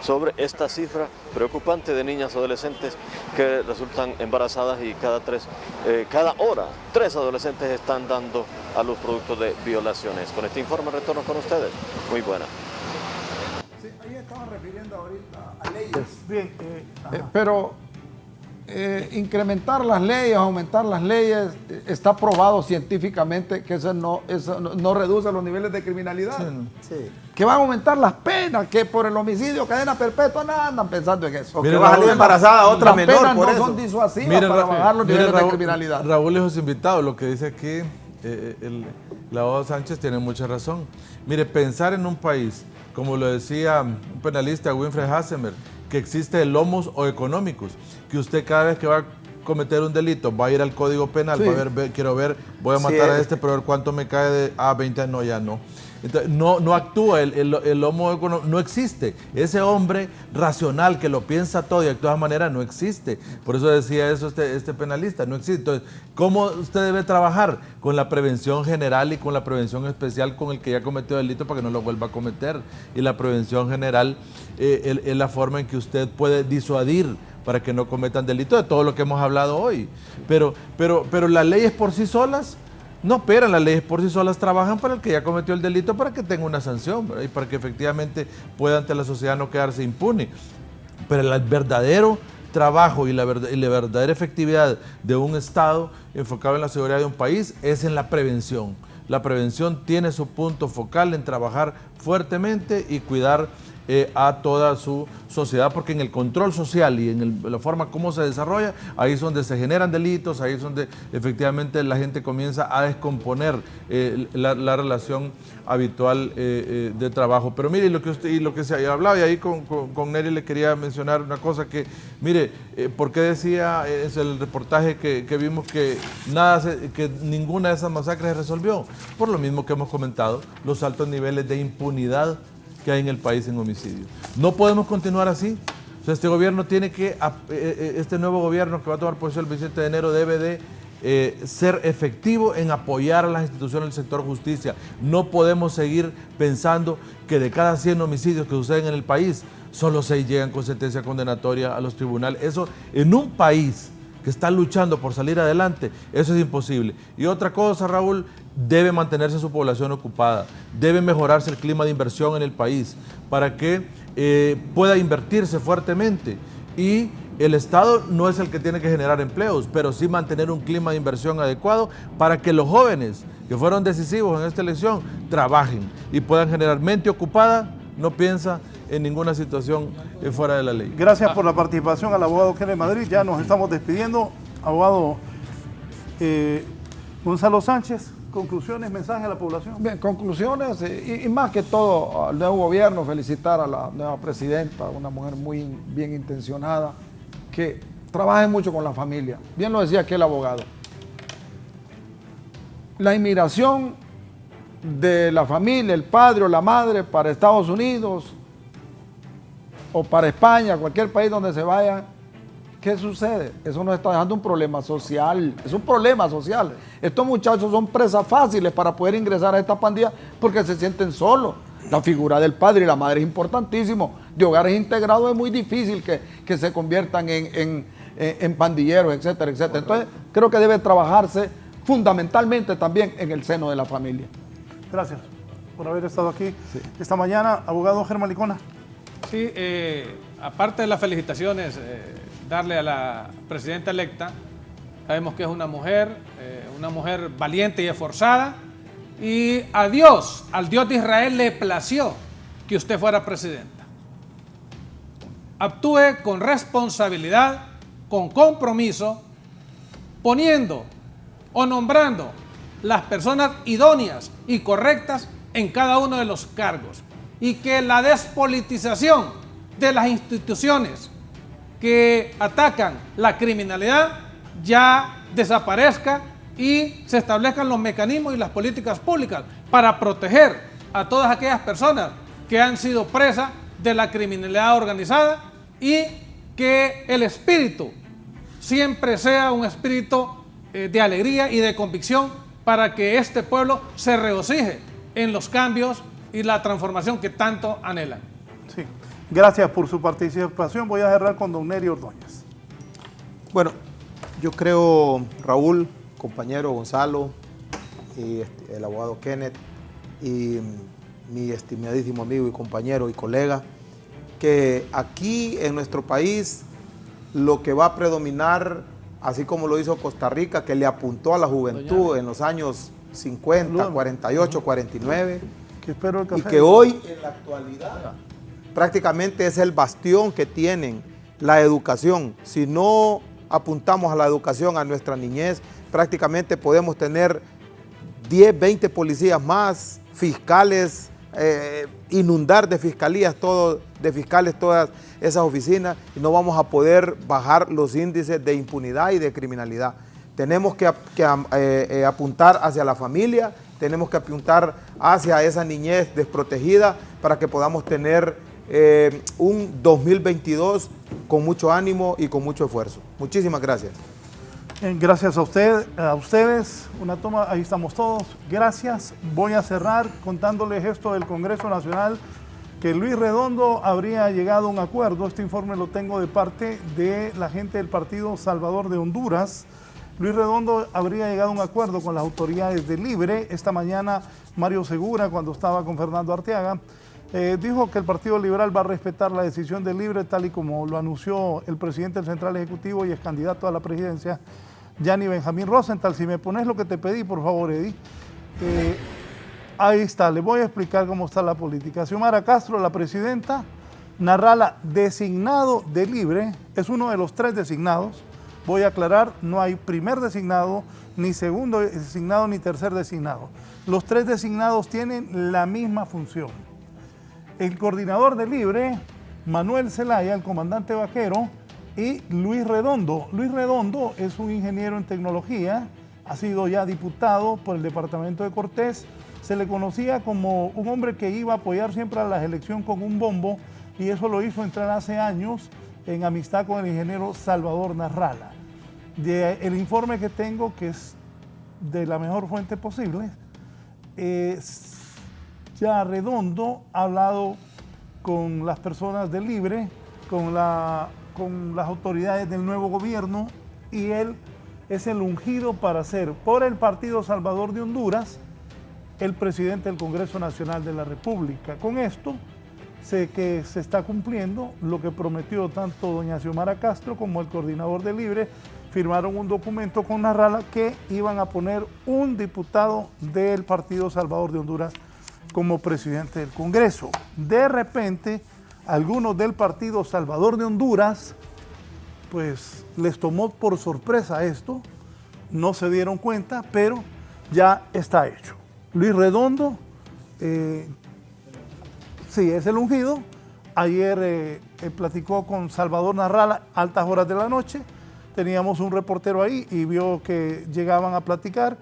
Speaker 10: sobre esta cifra preocupante de niñas adolescentes que resultan embarazadas y cada hora 3 adolescentes están dando a luz producto de violaciones. Con este informe retorno con ustedes. Muy buena.
Speaker 5: Sí, ahí estaban refiriendo ahorita a leyes.
Speaker 3: Bien,
Speaker 5: pero incrementar las leyes, aumentar las leyes, está probado científicamente que eso no reduce los niveles de criminalidad.
Speaker 7: Sí.
Speaker 5: Que van a aumentar las penas, que por el homicidio, cadena perpetua, no andan pensando en eso.
Speaker 7: O que va a salir embarazada otra menor,
Speaker 5: las penas
Speaker 7: por
Speaker 5: no
Speaker 7: eso.
Speaker 5: son disuasivas para bajar los niveles de criminalidad.
Speaker 6: Raúl es invitado, lo que dice aquí la abogada Sánchez tiene mucha razón. Mire, pensar en un país, como lo decía un penalista, Winfred Hassemer, que existe el homos o económicos, que usted cada vez que va a cometer un delito va a ir al Código Penal, va a ver, quiero ver, voy a matar a este, pero a ver cuánto me cae de 20, no, ya no. Entonces, no actúa el homo económico, no existe. Ese hombre racional que lo piensa todo y actúa de manera no existe. Por eso decía eso este penalista, no existe. Entonces, ¿cómo usted debe trabajar? Con la prevención general y con la prevención especial con el que ya cometió delito para que no lo vuelva a cometer. Y la prevención general es la forma en que usted puede disuadir para que no cometan delito, de todo lo que hemos hablado hoy. Pero las leyes por sí solas no operan, las leyes por sí solas trabajan para el que ya cometió el delito para que tenga una sanción, ¿verdad? Y para que efectivamente pueda ante la sociedad no quedarse impune. Pero el verdadero trabajo y la verdadera efectividad de un Estado enfocado en la seguridad de un país es en la prevención. La prevención tiene su punto focal en trabajar fuertemente y cuidar a toda su sociedad, porque en el control social y en la forma como se desarrolla, ahí es donde se generan delitos, ahí es donde efectivamente la gente comienza a descomponer la relación habitual de trabajo. Pero mire, lo que se hablaba, y ahí con Neri le quería mencionar una cosa que, mire, ¿por qué decía es el reportaje que vimos que ninguna de esas masacres se resolvió? Por lo mismo que hemos comentado, los altos niveles de impunidad que hay en el país en homicidio. No podemos continuar así. O sea, este gobierno tiene que, este nuevo gobierno que va a tomar posesión el 27 de enero debe de ser efectivo en apoyar a las instituciones del sector justicia. No podemos seguir pensando que de cada 100 homicidios que suceden en el país, solo 6 llegan con sentencia condenatoria a los tribunales. Eso en un país que está luchando por salir adelante, eso es imposible. Y otra cosa, Raúl, debe mantenerse su población ocupada, debe mejorarse el clima de inversión en el país para que pueda invertirse fuertemente. Y el Estado no es el que tiene que generar empleos, pero sí mantener un clima de inversión adecuado para que los jóvenes que fueron decisivos en esta elección trabajen y puedan generar mente ocupada, no piensa en ninguna situación fuera de la ley.
Speaker 3: Gracias por la participación al abogado Kenneth Madrid. Ya nos estamos despidiendo. Abogado Gonzalo Sánchez, conclusiones, mensaje a la población.
Speaker 5: Bien, conclusiones y más que todo al nuevo gobierno, felicitar a la nueva presidenta, una mujer muy bien intencionada, que trabaje mucho con la familia. Bien lo decía aquí el abogado. La inmigración de la familia, el padre o la madre para Estados Unidos o para España, cualquier país donde se vaya, ¿qué sucede? Eso nos está dejando un problema social, es un problema social. Estos muchachos son presas fáciles para poder ingresar a esta pandilla porque se sienten solos. La figura del padre y la madre es importantísimo. De hogares integrados es muy difícil que se conviertan en pandilleros, etcétera, etcétera. Entonces, creo que debe trabajarse fundamentalmente también en el seno de la familia.
Speaker 3: Gracias por haber estado aquí esta mañana. Abogado Germán Licona.
Speaker 4: Sí, aparte de las felicitaciones, darle a la presidenta electa, sabemos que es una mujer valiente y esforzada, y a Dios, al Dios de Israel le plació que usted fuera presidenta. Actúe con responsabilidad, con compromiso, poniendo o nombrando las personas idóneas y correctas en cada uno de los cargos, y que la despolitización de las instituciones que atacan la criminalidad ya desaparezca y se establezcan los mecanismos y las políticas públicas para proteger a todas aquellas personas que han sido presas de la criminalidad organizada, y que el espíritu siempre sea un espíritu de alegría y de convicción para que este pueblo se regocije en los cambios y la transformación que tanto anhelan.
Speaker 3: Sí, gracias por su participación. Voy a cerrar con don Neri Ordóñez.
Speaker 7: Bueno, yo creo, Raúl, compañero Gonzalo, y el abogado Kenneth, y mi estimadísimo amigo y compañero y colega, que aquí en nuestro país lo que va a predominar, así como lo hizo Costa Rica, que le apuntó a la juventud en los años 50, 48, 49, y que hoy en la actualidad prácticamente es el bastión que tienen la educación. Si no apuntamos a la educación, a nuestra niñez, prácticamente podemos tener 10, 20 policías más, fiscales, inundar de fiscalías, de fiscales todas esas oficinas, y no vamos a poder bajar los índices de impunidad y de criminalidad. Tenemos que apuntar hacia la familia, tenemos que apuntar hacia esa niñez desprotegida para que podamos tener un 2022 con mucho ánimo y con mucho esfuerzo. Muchísimas gracias.
Speaker 3: Gracias a ustedes. Una toma, ahí estamos todos. Gracias. Voy a cerrar contándoles esto del Congreso Nacional, que Luis Redondo habría llegado a un acuerdo. Este informe lo tengo de parte de la gente del Partido Salvador de Honduras. Luis Redondo habría llegado a un acuerdo con las autoridades de Libre. Esta mañana Mario Segura, cuando estaba con Fernando Arteaga, dijo que el Partido Liberal va a respetar la decisión de Libre, tal y como lo anunció el presidente del Central Ejecutivo y ex candidato a la presidencia, Gianni Benjamín Rosenthal. Si me pones lo que te pedí, por favor, Eddie. Ahí está, le voy a explicar cómo está la política. Xiomara Castro, la presidenta, Narrala, designado de Libre, es uno de los 3 designados. Voy a aclarar, no hay primer designado, ni segundo designado, ni tercer designado. Los 3 designados tienen la misma función. El coordinador de Libre, Manuel Zelaya, el comandante vaquero, y Luis Redondo. Luis Redondo es un ingeniero en tecnología, ha sido ya diputado por el departamento de Cortés. Se le conocía como un hombre que iba a apoyar siempre a la elección con un bombo, y eso lo hizo entrar hace años en amistad con el ingeniero Salvador Narrala. El informe que tengo, que es de la mejor fuente posible, ya Redondo ha hablado con las personas de Libre, con las autoridades del nuevo gobierno, y él es el ungido para ser, por el Partido Salvador de Honduras, el presidente del Congreso Nacional de la República. Con esto sé que se está cumpliendo lo que prometió tanto doña Xiomara Castro como el coordinador de Libre. Firmaron un documento con Narrala que iban a poner un diputado del Partido Salvador de Honduras como presidente del Congreso. De repente, algunos del Partido Salvador de Honduras, pues les tomó por sorpresa esto, no se dieron cuenta, pero ya está hecho. Luis Redondo, sí, es el ungido. Ayer platicó con Salvador Narrala, altas horas de la noche. Teníamos un reportero ahí y vio que llegaban a platicar.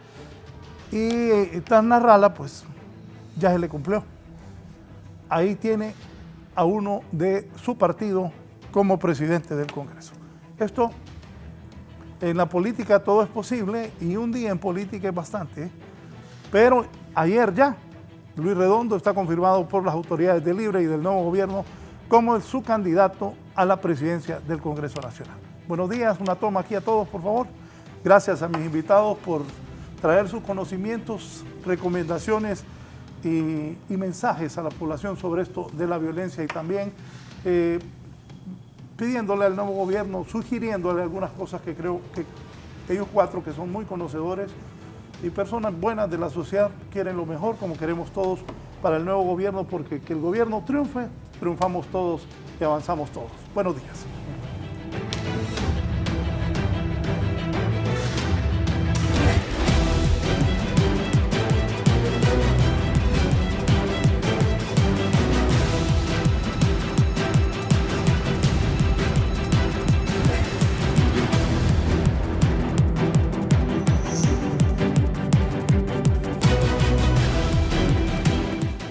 Speaker 3: Y tan Narrala, pues ya se le cumplió. Ahí tiene a uno de su partido como presidente del Congreso. Esto, en la política todo es posible, y un día en política es bastante, pero ayer ya Luis Redondo está confirmado por las autoridades de Libre y del nuevo gobierno como su candidato a la presidencia del Congreso Nacional. Buenos días, una toma aquí a todos, por favor. Gracias a mis invitados por traer sus conocimientos, recomendaciones y mensajes a la población sobre esto de la violencia, y también pidiéndole al nuevo gobierno, sugiriéndole algunas cosas que creo que ellos 4, que son muy conocedores y personas buenas de la sociedad, quieren lo mejor, como queremos todos para el nuevo gobierno, porque que el gobierno triunfe, triunfamos todos y avanzamos todos. Buenos días.